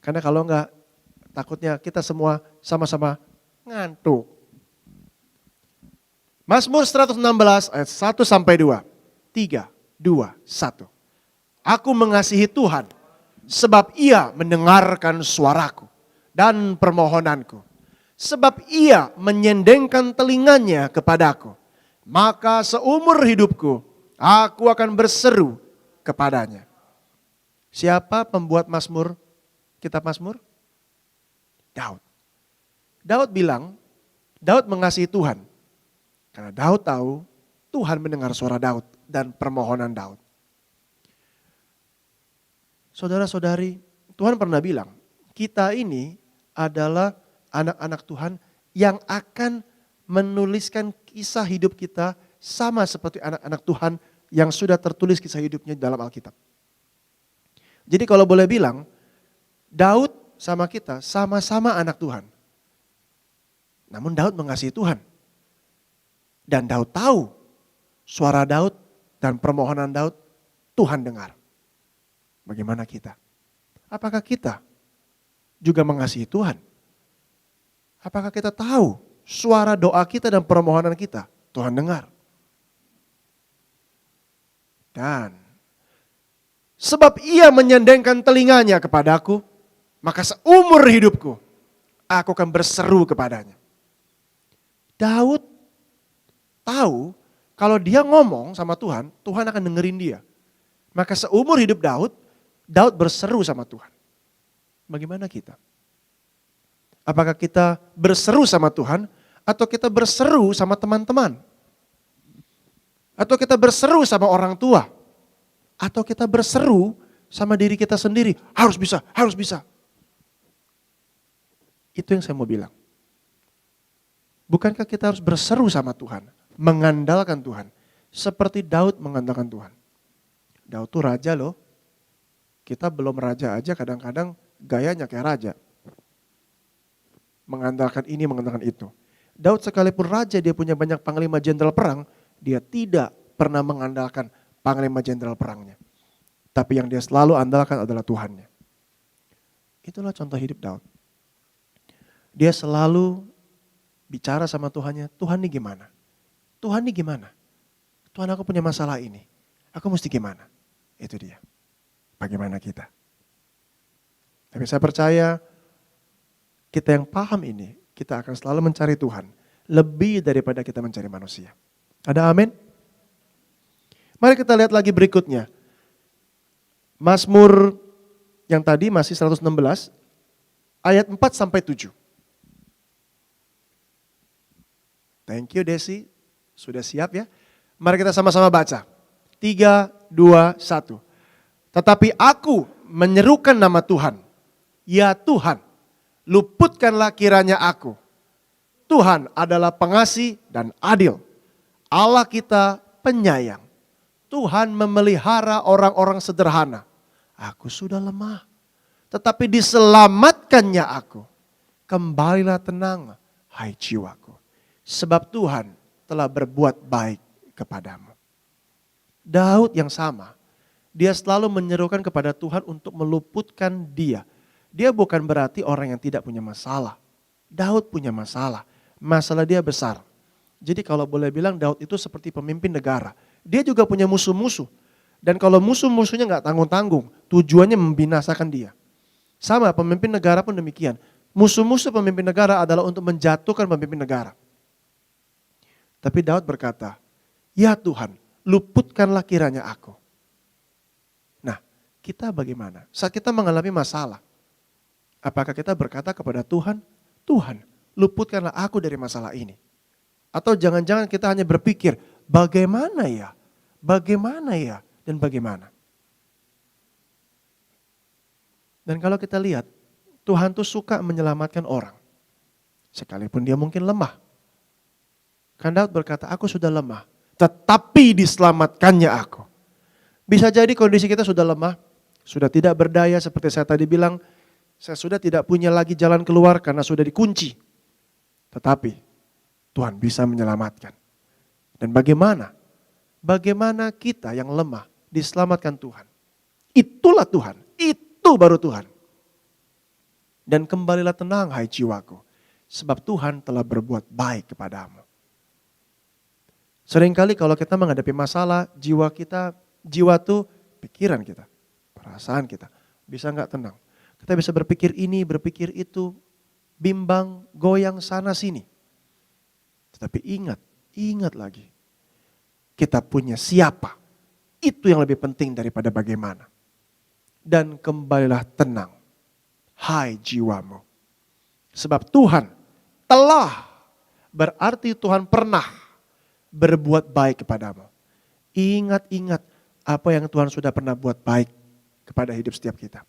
Karena kalau enggak takutnya kita semua sama-sama ngantuk. Mazmur 116 ayat 1 sampai 2. 3, 2, 1. Aku mengasihi Tuhan sebab Ia mendengarkan suaraku dan permohonanku. Sebab Ia menyendengkan telinganya kepadaku. Maka seumur hidupku aku akan berseru kepadanya. Siapa pembuat Mazmur? Kitab Mazmur? Daud. Daud bilang, Daud mengasihi Tuhan. Karena Daud tahu Tuhan mendengar suara Daud dan permohonan Daud. Saudara-saudari, Tuhan pernah bilang, kita ini adalah anak-anak Tuhan yang akan menuliskan kisah hidup kita sama seperti anak-anak Tuhan yang sudah tertulis kisah hidupnya dalam Alkitab. Jadi kalau boleh bilang, Daud sama kita sama-sama anak Tuhan. Namun Daud mengasihi Tuhan. Dan Daud tahu suara Daud dan permohonan Daud Tuhan dengar. Bagaimana kita? Apakah kita juga mengasihi Tuhan? Apakah kita tahu suara doa kita dan permohonan kita Tuhan dengar. Dan sebab ia menyendengkan telinganya kepadaku, maka seumur hidupku aku akan berseru kepadanya. Daud tahu kalau dia ngomong sama Tuhan, Tuhan akan dengerin dia. Maka seumur hidup Daud berseru sama Tuhan. Bagaimana kita? Apakah kita berseru sama Tuhan atau kita berseru sama teman-teman? Atau kita berseru sama orang tua? Atau kita berseru sama diri kita sendiri? Harus bisa, harus bisa. Itu yang saya mau bilang. Bukankah kita harus berseru sama Tuhan? Mengandalkan Tuhan. Seperti Daud mengandalkan Tuhan. Daud tuh raja loh. Kita belum raja aja kadang-kadang gayanya kayak raja. Mengandalkan ini, mengandalkan itu. Daud sekalipun raja, dia punya banyak panglima jenderal perang, dia tidak pernah mengandalkan panglima jenderal perangnya. Tapi yang dia selalu andalkan adalah Tuhannya. Itulah contoh hidup Daud. Dia selalu bicara sama Tuhannya, Tuhan ini gimana? Tuhan ini gimana? Tuhan aku punya masalah ini, aku mesti gimana? Itu dia. Bagaimana kita? Tapi saya percaya kita yang paham ini, kita akan selalu mencari Tuhan. Lebih daripada kita mencari manusia. Ada amin? Mari kita lihat lagi berikutnya. Mazmur yang tadi masih 116, ayat 4 sampai 7. Thank you Desi, sudah siap ya? Mari kita sama-sama baca. 3, 2, 1. Tetapi aku menyerukan nama Tuhan. Ya Tuhan, luputkanlah kiranya aku. Tuhan adalah pengasih dan adil. Allah kita penyayang. Tuhan memelihara orang-orang sederhana. Aku sudah lemah, tetapi diselamatkannya aku. Kembalilah tenang, hai jiwaku. Sebab Tuhan telah berbuat baik kepadamu. Daud yang sama, dia selalu menyerukan kepada Tuhan untuk meluputkan dia. Dia bukan berarti orang yang tidak punya masalah. Daud punya masalah. Masalah dia besar. Jadi kalau boleh bilang Daud itu seperti pemimpin negara. Dia juga punya musuh-musuh. Dan kalau musuh-musuhnya gak tanggung-tanggung, tujuannya membinasakan dia. Sama pemimpin negara pun demikian. Musuh-musuh pemimpin negara adalah untuk menjatuhkan pemimpin negara. Tapi Daud berkata, ya Tuhan, luputkanlah kiranya aku. Nah, kita bagaimana? Saat kita mengalami masalah, apakah kita berkata kepada Tuhan, Tuhan, luputkanlah aku dari masalah ini? Atau jangan-jangan kita hanya berpikir, bagaimana ya, dan bagaimana? Dan kalau kita lihat, Tuhan tuh suka menyelamatkan orang. Sekalipun dia mungkin lemah. Kan Daud berkata, aku sudah lemah, tetapi diselamatkannya aku. Bisa jadi kondisi kita sudah lemah, sudah tidak berdaya seperti saya tadi bilang, saya sudah tidak punya lagi jalan keluar karena sudah dikunci. Tetapi Tuhan bisa menyelamatkan. Dan bagaimana? Bagaimana kita yang lemah diselamatkan Tuhan? Itulah Tuhan, itu baru Tuhan. Dan kembalilah tenang hai jiwaku, sebab Tuhan telah berbuat baik kepadamu. Seringkali kalau kita menghadapi masalah, jiwa tuh pikiran kita, perasaan kita bisa nggak tenang. Kita bisa berpikir ini, berpikir itu, bimbang, goyang sana sini. Tetapi ingat lagi, kita punya siapa. Itu yang lebih penting daripada bagaimana. Dan kembalilah tenang, hai jiwamu. Sebab Tuhan telah, berarti Tuhan pernah berbuat baik kepadamu. Ingat apa yang Tuhan sudah pernah buat baik kepada hidup setiap kita.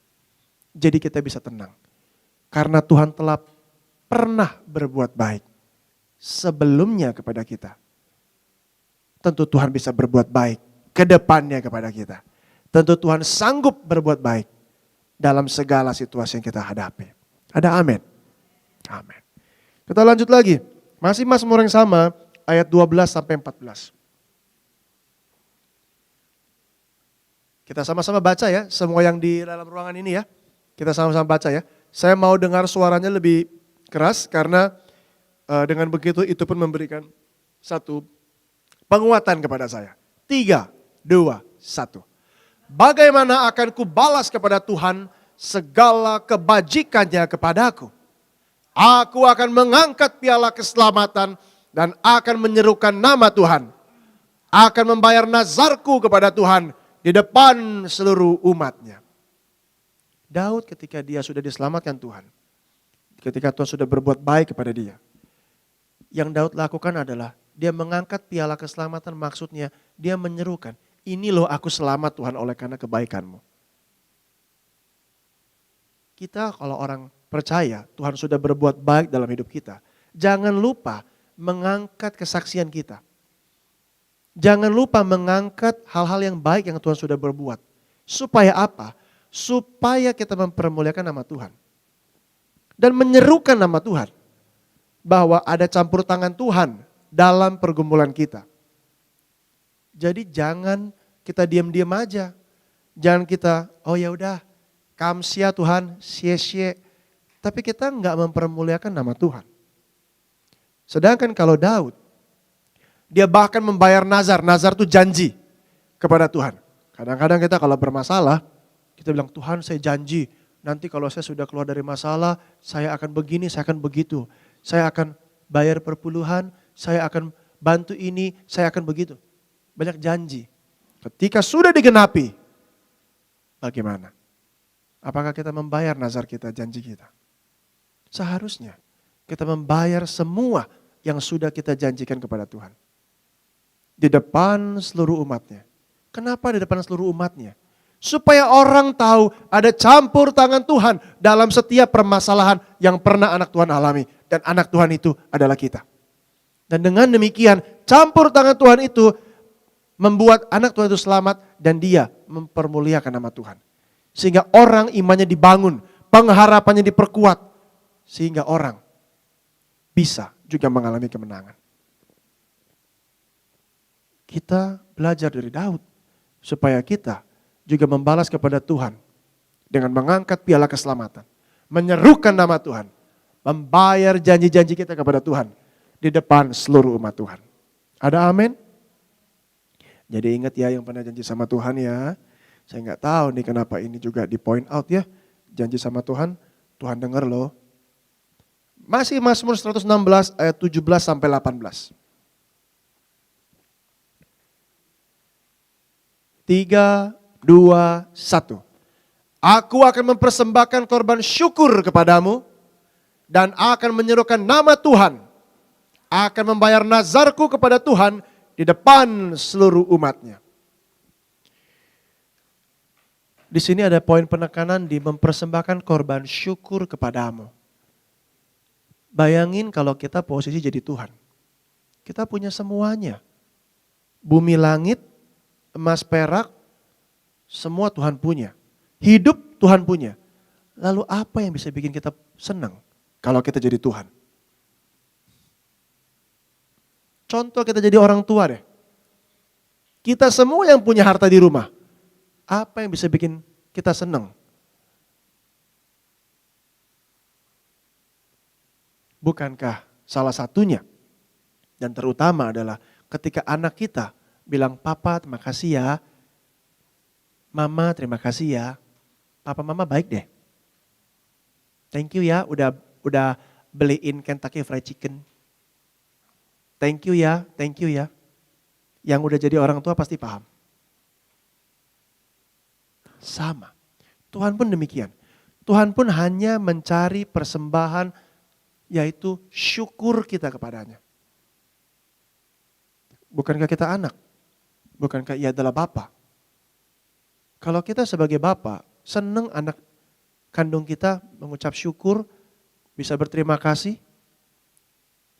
Jadi kita bisa tenang. Karena Tuhan telah pernah berbuat baik sebelumnya kepada kita. Tentu Tuhan bisa berbuat baik ke depannya kepada kita. Tentu Tuhan sanggup berbuat baik dalam segala situasi yang kita hadapi. Ada amin? Amin. Kita lanjut lagi. Masih Mazmur yang sama, ayat 12 sampai 14. Kita sama-sama baca ya, semua yang di dalam ruangan ini ya. Kita sama-sama baca ya. Saya mau dengar suaranya lebih keras karena dengan begitu itu pun memberikan satu Penguatan kepada saya. 3, 2, 1. Bagaimana akan kubalas kepada Tuhan segala kebajikannya kepadaku? Aku akan mengangkat piala keselamatan dan akan menyerukan nama Tuhan. Akan membayar nazarku kepada Tuhan di depan seluruh umatnya. Daud ketika dia sudah diselamatkan Tuhan. Ketika Tuhan sudah berbuat baik kepada dia. Yang Daud lakukan adalah dia mengangkat piala keselamatan, maksudnya dia menyerukan. Ini loh aku selamat Tuhan oleh karena kebaikanmu. Kita kalau orang percaya Tuhan sudah berbuat baik dalam hidup kita. Jangan lupa mengangkat kesaksian kita. Jangan lupa mengangkat hal-hal yang baik yang Tuhan sudah berbuat. Supaya apa? Supaya kita mempermuliakan nama Tuhan. Dan menyerukan nama Tuhan. Bahwa ada campur tangan Tuhan dalam pergumulan kita. Jadi jangan kita diam-diam aja. Jangan kita, oh ya udah, kamsia Tuhan, sie-sie. Tapi kita enggak mempermuliakan nama Tuhan. Sedangkan kalau Daud, dia bahkan membayar nazar. Nazar itu janji kepada Tuhan. Kadang-kadang kita kalau bermasalah, kita bilang Tuhan saya janji. Nanti kalau saya sudah keluar dari masalah, saya akan begini, saya akan begitu. Saya akan bayar perpuluhan, saya akan bantu ini, saya akan begitu. Banyak janji. Ketika sudah digenapi, bagaimana? Apakah kita membayar nazar kita, janji kita? Seharusnya kita membayar semua yang sudah kita janjikan kepada Tuhan. Di depan seluruh umatnya. Kenapa di depan seluruh umatnya? Supaya orang tahu ada campur tangan Tuhan dalam setiap permasalahan yang pernah anak Tuhan alami. Dan anak Tuhan itu adalah kita. Dan dengan demikian campur tangan Tuhan itu membuat anak Tuhan itu selamat dan dia mempermuliakan nama Tuhan. Sehingga orang imannya dibangun, pengharapannya diperkuat. Sehingga orang bisa juga mengalami kemenangan. Kita belajar dari Daud supaya kita juga membalas kepada Tuhan dengan mengangkat piala keselamatan, menyerukan nama Tuhan, membayar janji-janji kita kepada Tuhan di depan seluruh umat Tuhan. Ada amin? Jadi ingat ya yang pernah janji sama Tuhan ya. Saya nggak tahu nih kenapa ini juga di point out ya. Janji sama Tuhan, Tuhan dengar loh. Masih Mazmur 116 ayat 17 sampai 18. 3, 2, 1. Aku akan mempersembahkan korban syukur kepadamu dan akan menyerukan nama Tuhan. Akan membayar nazarku kepada Tuhan di depan seluruh umatnya. Di sini ada poin penekanan di mempersembahkan korban syukur kepadamu. Bayangin kalau kita posisi jadi Tuhan. Kita punya semuanya. Bumi langit, emas perak, semua Tuhan punya. Hidup Tuhan punya. Lalu apa yang bisa bikin kita senang kalau kita jadi Tuhan? Contoh kita jadi orang tua deh. Kita semua yang punya harta di rumah. Apa yang bisa bikin kita senang? Bukankah salah satunya dan terutama adalah ketika anak kita bilang, "Papa terima kasih ya, Mama terima kasih ya, Papa Mama baik deh. Thank you ya udah beliin Kentucky Fried Chicken. Thank you ya, thank you ya." Yang udah jadi orang tua pasti paham. Sama. Tuhan pun demikian. Tuhan pun hanya mencari persembahan yaitu syukur kita kepadanya. Bukankah kita anak? Bukankah ia adalah Bapa? Kalau kita sebagai Bapa, senang anak kandung kita mengucap syukur, bisa berterima kasih.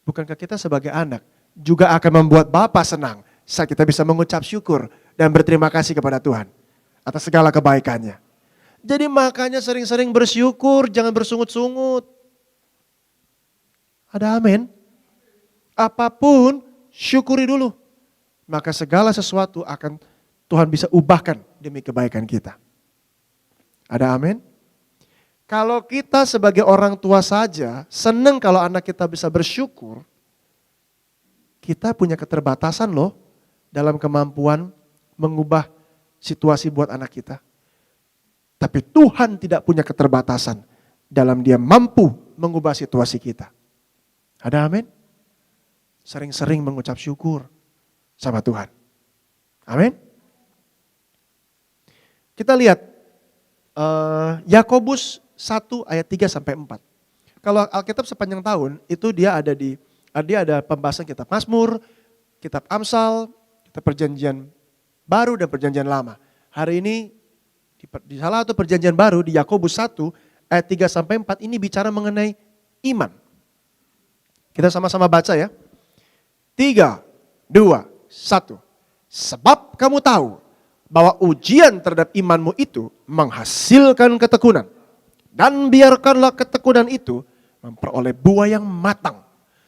Bukankah kita sebagai anak juga akan membuat Bapa senang saat kita bisa mengucap syukur dan berterima kasih kepada Tuhan atas segala kebaikannya. Jadi makanya sering-sering bersyukur, jangan bersungut-sungut. Ada amin? Apapun syukuri dulu. Maka segala sesuatu akan Tuhan bisa ubahkan demi kebaikan kita. Ada amin? Kalau kita sebagai orang tua saja senang kalau anak kita bisa bersyukur, kita punya keterbatasan loh dalam kemampuan mengubah situasi buat anak kita. Tapi Tuhan tidak punya keterbatasan dalam Dia mampu mengubah situasi kita. Ada amin? Sering-sering mengucap syukur sama Tuhan. Amin? Kita lihat Yakobus 1 ayat 3 sampai 4. Kalau Alkitab sepanjang tahun itu dia ada pembahasan kitab Mazmur, kitab Amsal, kitab Perjanjian Baru dan Perjanjian Lama. Hari ini di salah satu Perjanjian Baru di Yakobus 1 ayat 3 sampai 4 ini bicara mengenai iman. Kita sama-sama baca ya. 3, 2, 1. Sebab kamu tahu bahwa ujian terhadap imanmu itu menghasilkan ketekunan. Dan biarkanlah ketekunan itu memperoleh buah yang matang.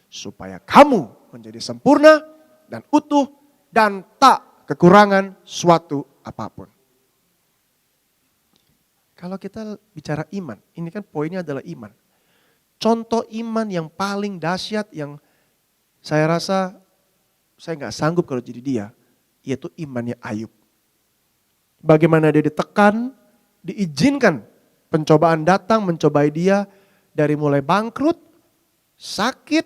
Supaya kamu menjadi sempurna dan utuh dan tak kekurangan suatu apapun. Kalau kita bicara iman, ini kan poinnya adalah iman. Contoh iman yang paling dahsyat yang saya rasa saya nggak sanggup kalau jadi dia, yaitu imannya Ayub. Bagaimana dia ditekan, diizinkan pencobaan datang mencobai dia dari mulai bangkrut, sakit,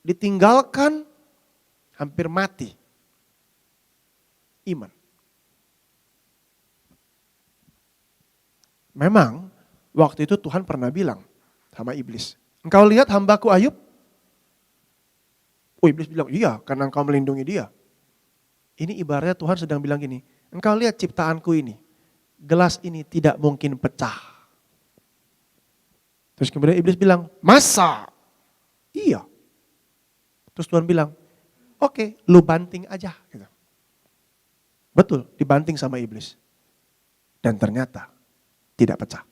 ditinggalkan, hampir mati. Iman. Memang waktu itu Tuhan pernah bilang sama iblis, engkau lihat hambaku Ayub? Oh, iblis bilang, iya karena engkau melindungi dia. Ini ibaratnya Tuhan sedang bilang gini, engkau lihat ciptaanku ini, gelas ini tidak mungkin pecah. Terus kemudian iblis bilang, masa? Iya. Terus Tuhan bilang, oke, lu banting aja. Gitu. Betul, dibanting sama iblis. Dan ternyata tidak pecah.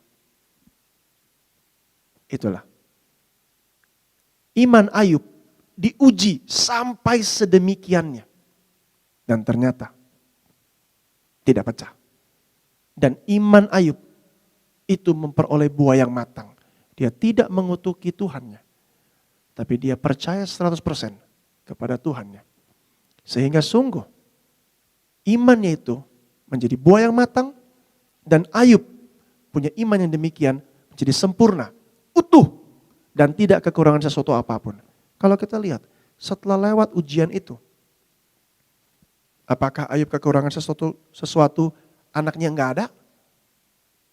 Itulah. Iman Ayub diuji sampai sedemikiannya. Dan ternyata tidak pecah. Dan iman Ayub itu memperoleh buah yang matang. Dia tidak mengutuki Tuhannya. Tapi dia percaya 100% kepada Tuhannya. Sehingga sungguh imannya itu menjadi buah yang matang. Dan Ayub punya iman yang demikian menjadi sempurna, utuh, dan tidak kekurangan sesuatu apapun. Kalau kita lihat, setelah lewat ujian itu, apakah Ayub kekurangan sesuatu anaknya enggak ada?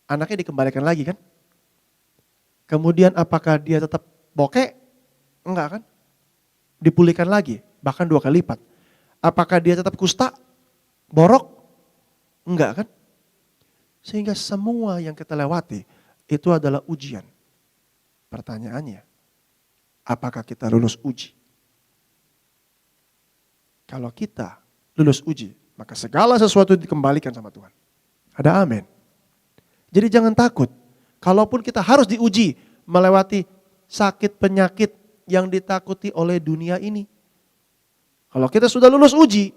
Anaknya dikembalikan lagi kan? Kemudian apakah dia tetap bokeh? Enggak kan? Dipulihkan lagi, bahkan 2 kali lipat. Apakah dia tetap kusta? Borok? Enggak kan? Sehingga semua yang kita lewati itu adalah ujian. Pertanyaannya, apakah kita lulus uji? Kalau kita lulus uji, maka segala sesuatu dikembalikan sama Tuhan. Ada amin. Jadi jangan takut. Kalaupun kita harus diuji melewati sakit penyakit yang ditakuti oleh dunia ini. Kalau kita sudah lulus uji,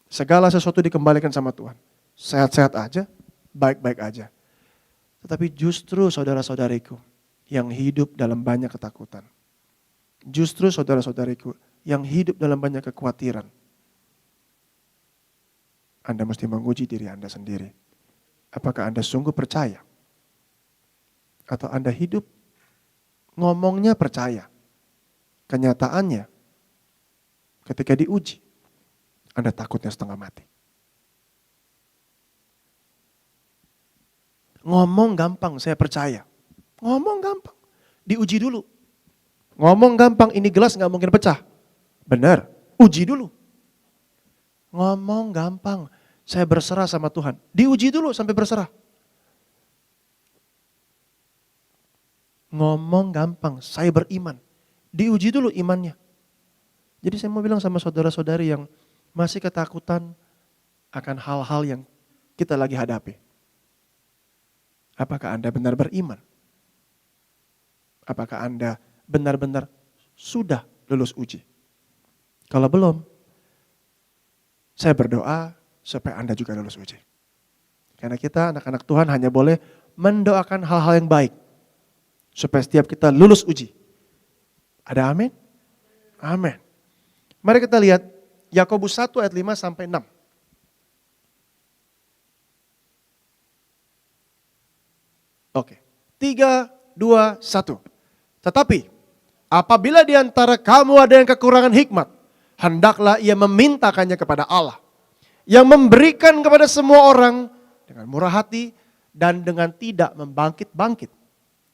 segala sesuatu dikembalikan sama Tuhan. Sehat-sehat aja, baik-baik aja. Tetapi justru saudara-saudariku yang hidup dalam banyak ketakutan. Justru saudara-saudariku yang hidup dalam banyak kekhawatiran. Anda mesti menguji diri Anda sendiri. Apakah Anda sungguh percaya? Atau Anda hidup ngomongnya percaya. Kenyataannya ketika diuji, Anda takutnya setengah mati. Ngomong gampang, saya percaya. Ngomong gampang, diuji dulu. Ngomong gampang, ini gelas gak mungkin pecah. Benar, uji dulu. Ngomong gampang, saya berserah sama Tuhan. Diuji dulu sampai berserah. Ngomong gampang, saya beriman. Diuji dulu imannya. Jadi saya mau bilang sama saudara-saudari yang masih ketakutan akan hal-hal yang kita lagi hadapi. Apakah Anda benar beriman? Apakah Anda benar-benar sudah lulus uji? Kalau belum, saya berdoa supaya Anda juga lulus uji. Karena kita anak-anak Tuhan hanya boleh mendoakan hal-hal yang baik. Supaya setiap kita lulus uji. Ada amin? Amin. Mari kita lihat Yakobus 1 ayat 5 sampai 6. Oke, 3, 2, 1. Tetapi apabila di antara kamu ada yang kekurangan hikmat, hendaklah ia memintakannya kepada Allah, yang memberikan kepada semua orang dengan murah hati dan dengan tidak membangkit-bangkit.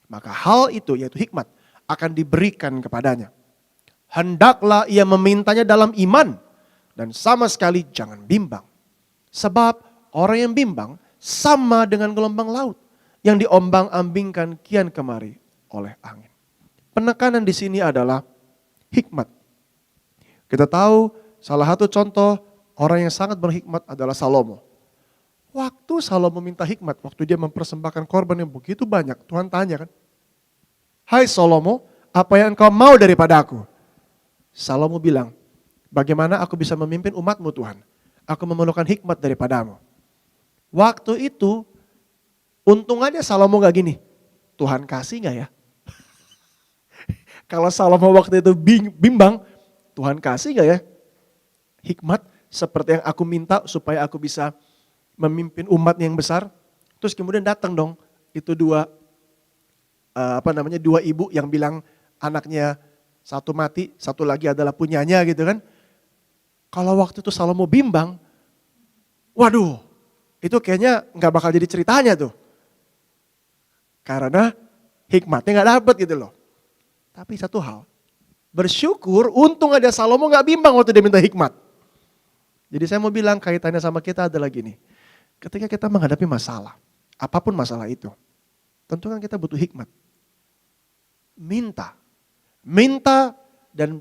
Maka hal itu, yaitu hikmat, akan diberikan kepadanya. Hendaklah ia memintanya dalam iman dan sama sekali jangan bimbang. Sebab orang yang bimbang sama dengan gelombang laut yang diombang-ambingkan kian kemari oleh angin. Penekanan di sini adalah hikmat. Kita tahu salah satu contoh orang yang sangat berhikmat adalah Salomo. Waktu Salomo minta hikmat, waktu dia mempersembahkan korban yang begitu banyak, Tuhan tanya kan, "Hai Salomo, apa yang engkau mau daripada aku?" Salomo bilang, "Bagaimana aku bisa memimpin umatmu Tuhan? Aku memerlukan hikmat daripadamu." Waktu itu, untungannya Salomo gak gini, "Tuhan kasih gak ya?" Kalau Salomo waktu itu bimbang, "Tuhan kasih gak ya hikmat seperti yang aku minta supaya aku bisa memimpin umat yang besar?" Terus kemudian datang dong, itu dua ibu yang bilang anaknya satu mati, satu lagi adalah punyanya gitu kan. Kalau waktu itu Salomo bimbang, waduh, itu kayaknya gak bakal jadi ceritanya tuh. Karena hikmatnya gak dapet gitu loh. Tapi satu hal, bersyukur untung ada Salomo gak bimbang waktu dia minta hikmat. Jadi saya mau bilang kaitannya sama kita adalah gini. Ketika kita menghadapi masalah, apapun masalah itu, tentu kan kita butuh hikmat. Minta dan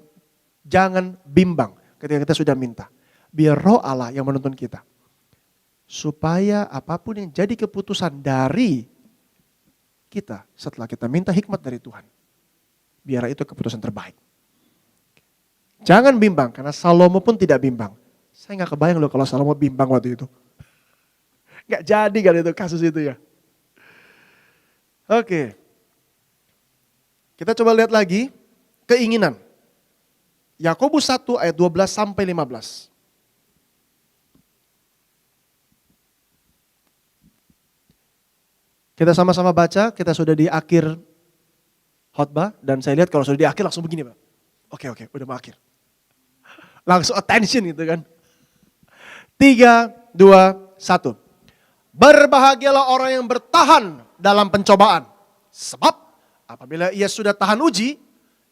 jangan bimbang ketika kita sudah minta. Biar roh Allah yang menuntun kita. Supaya apapun yang jadi keputusan dari kita setelah kita minta hikmat dari Tuhan, biar itu keputusan terbaik. Jangan bimbang, karena Salomo pun tidak bimbang. Saya gak kebayang loh kalau Salomo bimbang waktu itu. Gak jadi kan itu kasus itu ya. Oke. Kita coba lihat lagi keinginan. Yakobus 1 ayat 12 sampai 15. Kita sama-sama baca, kita sudah di akhir khotbah dan saya lihat kalau sudah di akhir langsung begini Pak. Oke, udah mau akhir. Langsung attention gitu kan. 3, 2, 1. Berbahagialah orang yang bertahan dalam pencobaan. Sebab apabila ia sudah tahan uji,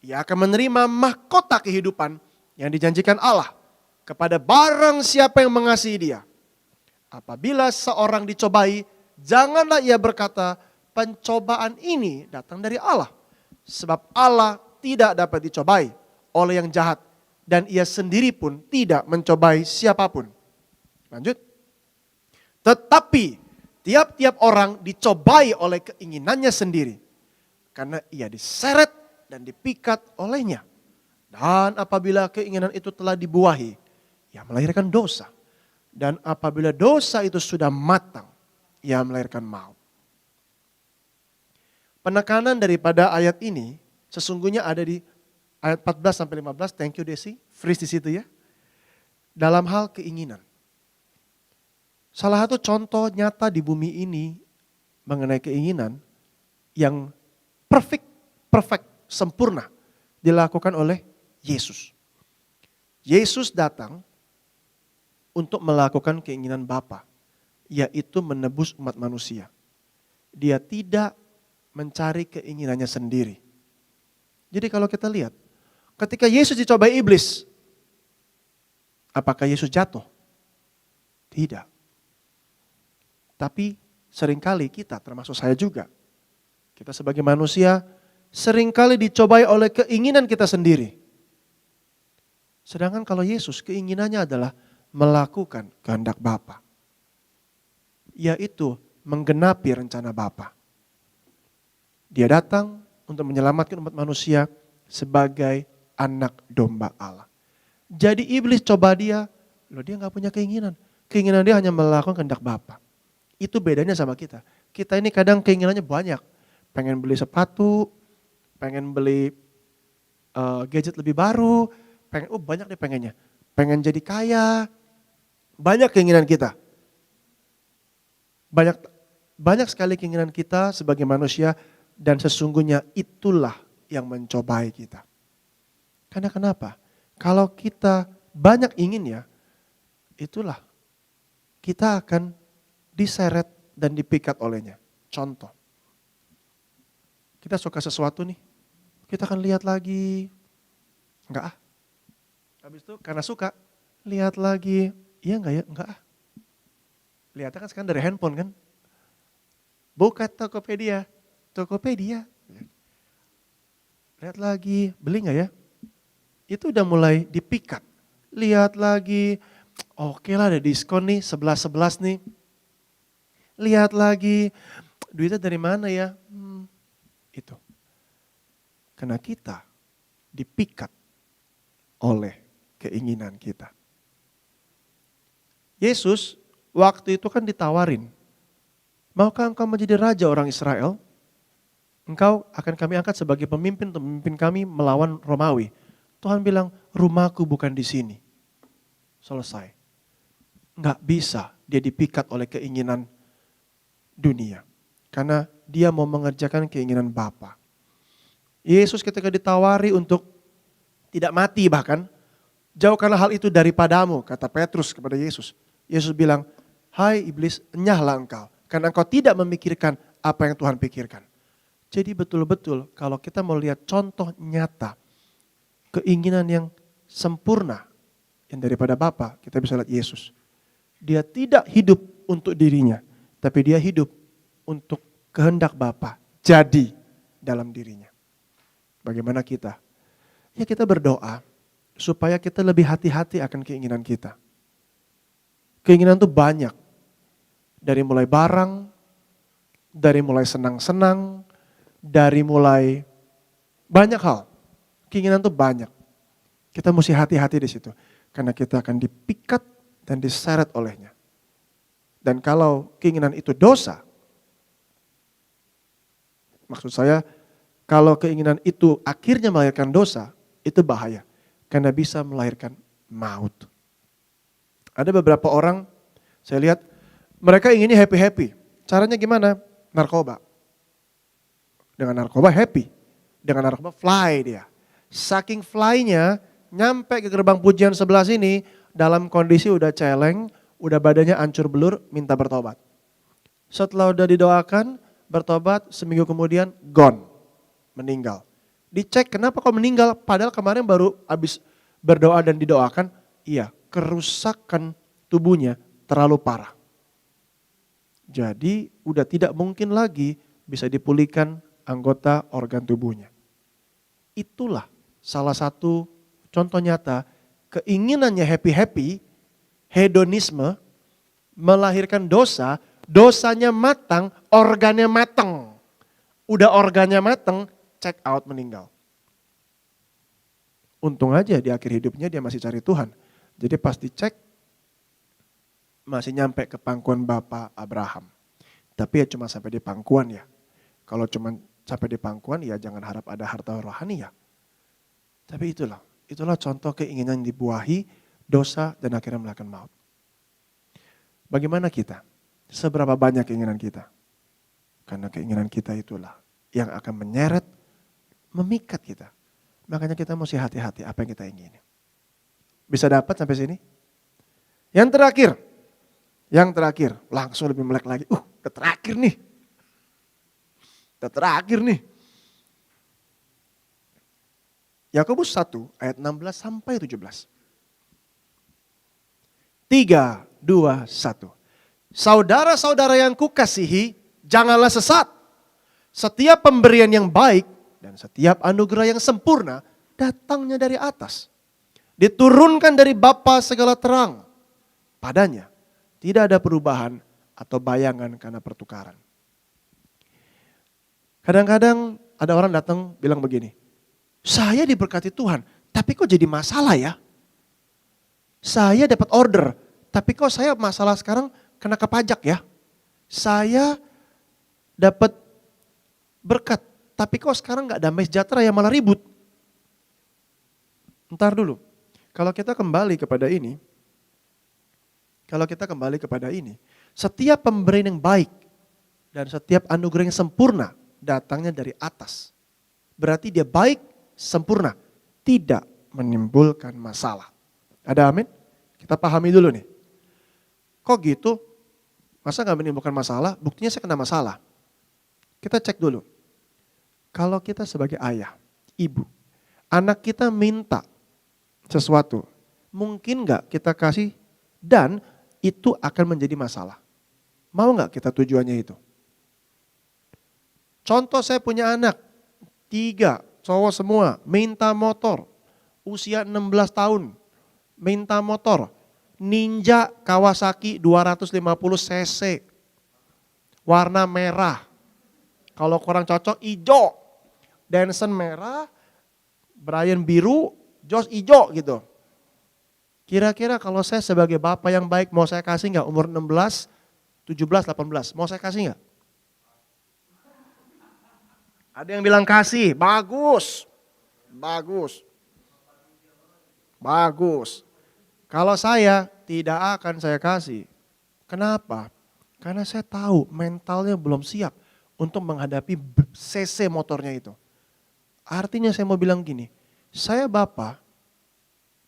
ia akan menerima mahkota kehidupan yang dijanjikan Allah kepada barang siapa yang mengasihi dia. Apabila seorang dicobai, janganlah ia berkata, pencobaan ini datang dari Allah. Sebab Allah tidak dapat dicobai oleh yang jahat dan ia sendiri pun tidak mencobai siapapun. Lanjut. Tetapi tiap-tiap orang dicobai oleh keinginannya sendiri. Karena ia diseret dan dipikat olehnya. Dan apabila keinginan itu telah dibuahi, ia melahirkan dosa. Dan apabila dosa itu sudah matang, ia melahirkan maut. Penekanan daripada ayat ini sesungguhnya ada di ayat 14 sampai 15. Thank you Desi, freeze di situ ya. Dalam hal keinginan. Salah satu contoh nyata di bumi ini mengenai keinginan yang perfect, sempurna dilakukan oleh Yesus. Yesus datang untuk melakukan keinginan Bapa, yaitu menebus umat manusia. Dia tidak mencari keinginannya sendiri. Jadi kalau kita lihat, ketika Yesus dicobai iblis, apakah Yesus jatuh? Tidak. Tapi seringkali kita, termasuk saya juga, kita sebagai manusia seringkali dicobai oleh keinginan kita sendiri. Sedangkan kalau Yesus keinginannya adalah melakukan kehendak Bapa, yaitu menggenapi rencana Bapa. Dia datang untuk menyelamatkan umat manusia sebagai anak domba Allah. Jadi iblis coba dia gak punya keinginan. Keinginan dia hanya melakukan kehendak Bapa. Itu bedanya sama kita. Kita ini kadang keinginannya banyak. Pengen beli sepatu, pengen beli gadget lebih baru, banyak deh pengennya. pengen jadi kaya, banyak keinginan kita. Banyak sekali keinginan kita sebagai manusia dan sesungguhnya itulah yang mencobai kita. Karena kenapa? Kalau kita banyak ingin ya, itulah kita akan diseret dan dipikat olehnya. Contoh, kita suka sesuatu nih, kita akan lihat lagi, enggak ah. Habis itu karena suka, lihat lagi, iya enggak ya, enggak ah. Lihatnya kan sekarang dari handphone kan. Buka Tokopedia. Lihat lagi, beli enggak ya? Itu udah mulai dipikat. Lihat lagi, oke lah ada diskon nih, 11 nih. Lihat lagi, duitnya dari mana ya? Itu. Karena kita dipikat oleh keinginan kita. Yesus waktu itu kan ditawarin, maukah engkau menjadi raja orang Israel? Engkau akan kami angkat sebagai pemimpin untuk memimpin kami melawan Romawi. Tuhan bilang, rumahku bukan di sini. Selesai. Enggak bisa dia dipikat oleh keinginan dunia. Karena dia mau mengerjakan keinginan Bapa. Yesus ketika ditawari untuk tidak mati bahkan, jauhkanlah hal itu daripadamu, kata Petrus kepada Yesus. Yesus bilang, hai iblis, enyahlah engkau. Karena engkau tidak memikirkan apa yang Tuhan pikirkan. Jadi betul-betul kalau kita mau lihat contoh nyata, keinginan yang sempurna yang daripada Bapa, kita bisa lihat Yesus. Dia tidak hidup untuk dirinya, tapi dia hidup untuk kehendak Bapa jadi dalam dirinya. Bagaimana kita? Ya kita berdoa supaya kita lebih hati-hati akan keinginan kita. Keinginan itu banyak. Dari mulai barang, dari mulai senang-senang, dari mulai banyak hal. Keinginan itu banyak. Kita mesti hati-hati di situ. Karena kita akan dipikat dan diseret olehnya. Dan kalau keinginan itu dosa, maksud saya kalau keinginan itu akhirnya melahirkan dosa, itu bahaya. Karena bisa melahirkan maut. Ada beberapa orang, saya lihat mereka inginnya happy-happy. Caranya gimana? Narkoba. Dengan narkoba happy. Dengan narkoba fly dia. Saking fly-nya, nyampe ke gerbang pujian sebelah sini, dalam kondisi udah celeng, udah badannya hancur belur, minta bertobat. Setelah udah didoakan, bertobat, seminggu kemudian gone, meninggal. Dicek kenapa kok meninggal, padahal kemarin baru habis berdoa dan didoakan, iya kerusakan tubuhnya terlalu parah. Jadi udah tidak mungkin lagi bisa dipulihkan anggota organ tubuhnya. Itulah salah satu contoh nyata keinginannya happy-happy, hedonisme, melahirkan dosa, dosanya matang, organnya matang. Udah organnya matang, check out meninggal. Untung aja di akhir hidupnya dia masih cari Tuhan. Jadi pas dicek, masih nyampe ke pangkuan Bapak Abraham. Tapi ya cuma sampai di pangkuan ya. Kalau cuma sampai di pangkuan ya jangan harap ada harta rohani ya. Tapi itulah contoh keinginan yang dibuahi dosa dan akhirnya melahirkan maut. Bagaimana kita? Seberapa banyak keinginan kita? Karena keinginan kita itulah yang akan menyeret, memikat kita. Makanya kita mesti hati-hati apa yang kita ingini. Bisa dapat sampai sini? Yang terakhir, langsung lebih melek lagi. Udah terakhir nih. Yakobus 1 ayat 16 sampai 17. 3, 2, 1. Saudara-saudara yang kukasihi, janganlah sesat. Setiap pemberian yang baik dan setiap anugerah yang sempurna datangnya dari atas. Diturunkan dari Bapa segala terang. Padanya tidak ada perubahan atau bayangan karena pertukaran. Kadang-kadang ada orang datang bilang begini, saya diberkati Tuhan, tapi kok jadi masalah ya? Saya dapat order, tapi kok saya masalah sekarang kena ke pajak ya? Saya dapat berkat, tapi kok sekarang gak damai sejahtera ya malah ribut? Ntar dulu, Kalau kita kembali kepada ini, setiap pemberian yang baik dan setiap anugerah yang sempurna datangnya dari atas. Berarti dia baik, sempurna, tidak menimbulkan masalah. Ada amin? Kita pahami dulu nih. Kok gitu? Masa gak menimbulkan masalah? Buktinya saya kena masalah. Kita cek dulu. Kalau kita sebagai ayah, ibu, anak kita minta sesuatu, mungkin gak kita kasih dan itu akan menjadi masalah. Mau gak kita tujuannya itu? Contoh saya punya anak, 3 cowok semua, minta motor, usia 16 tahun, minta motor, Ninja Kawasaki 250 cc, warna merah, kalau kurang cocok hijau, Denson merah, Brian biru, Josh hijau gitu. Kira-kira kalau saya sebagai bapak yang baik mau saya kasih gak umur 16, 17, 18, mau saya kasih gak? Ada yang bilang kasih, bagus. Kalau saya tidak akan saya kasih. Kenapa? Karena saya tahu mentalnya belum siap untuk menghadapi cc motornya itu. Artinya saya mau bilang gini, saya bapak,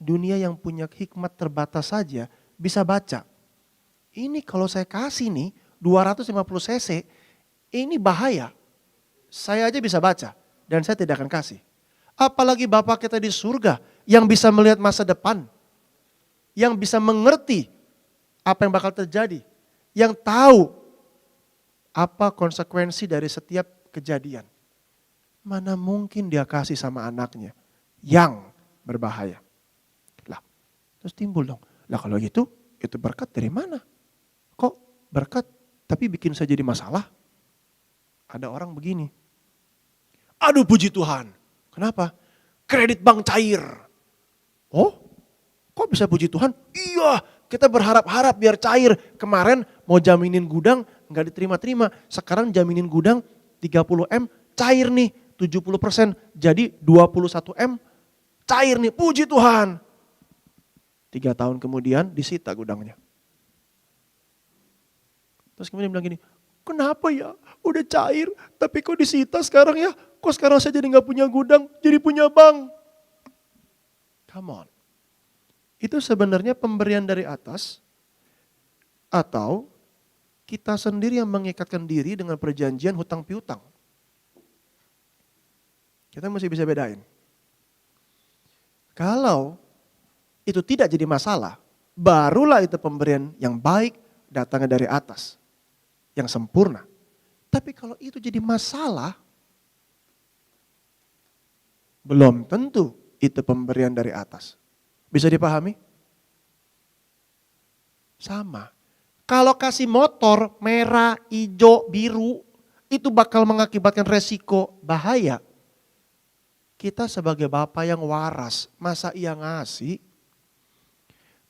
dunia yang punya hikmat terbatas saja bisa baca. Ini kalau saya kasih nih 250 cc, ini bahaya. Saya aja bisa baca dan saya tidak akan kasih. Apalagi Bapak kita di surga yang bisa melihat masa depan. Yang bisa mengerti apa yang bakal terjadi. Yang tahu apa konsekuensi dari setiap kejadian. Mana mungkin dia kasih sama anaknya yang berbahaya. Lah, terus timbul dong. Lah kalau gitu, itu berkat dari mana? Kok berkat tapi bikin saya jadi masalah? Ada orang begini. Aduh puji Tuhan. Kenapa? Kredit bank cair. Oh, kok bisa puji Tuhan? Iya, kita berharap-harap biar cair. Kemarin mau jaminin gudang, nggak diterima-terima. Sekarang jaminin gudang 30M, cair nih 70%. Jadi 21M, cair nih, puji Tuhan. 3 tahun kemudian disita gudangnya. Terus kemudian bilang gini, kenapa ya? Udah cair, tapi kok disita sekarang ya? Kok sekarang saya jadi gak punya gudang, jadi punya bank? Come on. Itu sebenarnya pemberian dari atas, atau kita sendiri yang mengikatkan diri dengan perjanjian hutang piutang. Kita mesti bisa bedain. Kalau itu tidak jadi masalah, barulah itu pemberian yang baik datangnya dari atas. Yang sempurna. Tapi kalau itu jadi masalah, belum tentu itu pemberian dari atas. Bisa dipahami? Sama. Kalau kasih motor merah, hijau, biru, itu bakal mengakibatkan resiko bahaya. Kita sebagai bapak yang waras, masa ia ngasih?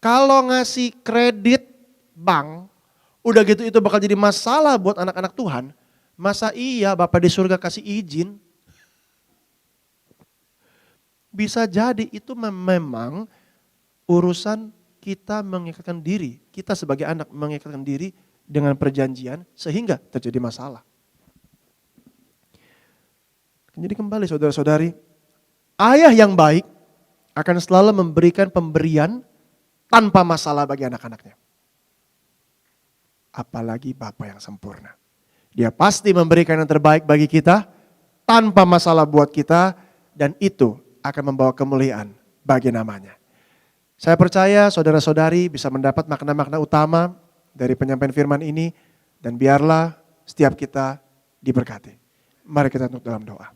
Kalau ngasih kredit bank, udah gitu itu bakal jadi masalah buat anak-anak Tuhan. Masa iya Bapak di surga kasih izin? Bisa jadi itu memang urusan kita mengikatkan diri. Kita sebagai anak mengikatkan diri dengan perjanjian sehingga terjadi masalah. Jadi kembali saudara-saudari, ayah yang baik akan selalu memberikan pemberian tanpa masalah bagi anak-anaknya. Apalagi Bapa yang sempurna. Dia pasti memberikan yang terbaik bagi kita tanpa masalah buat kita dan itu akan membawa kemuliaan bagi namanya. Saya percaya saudara-saudari bisa mendapat makna-makna utama dari penyampaian firman ini dan biarlah setiap kita diberkati. Mari kita tutup dalam doa.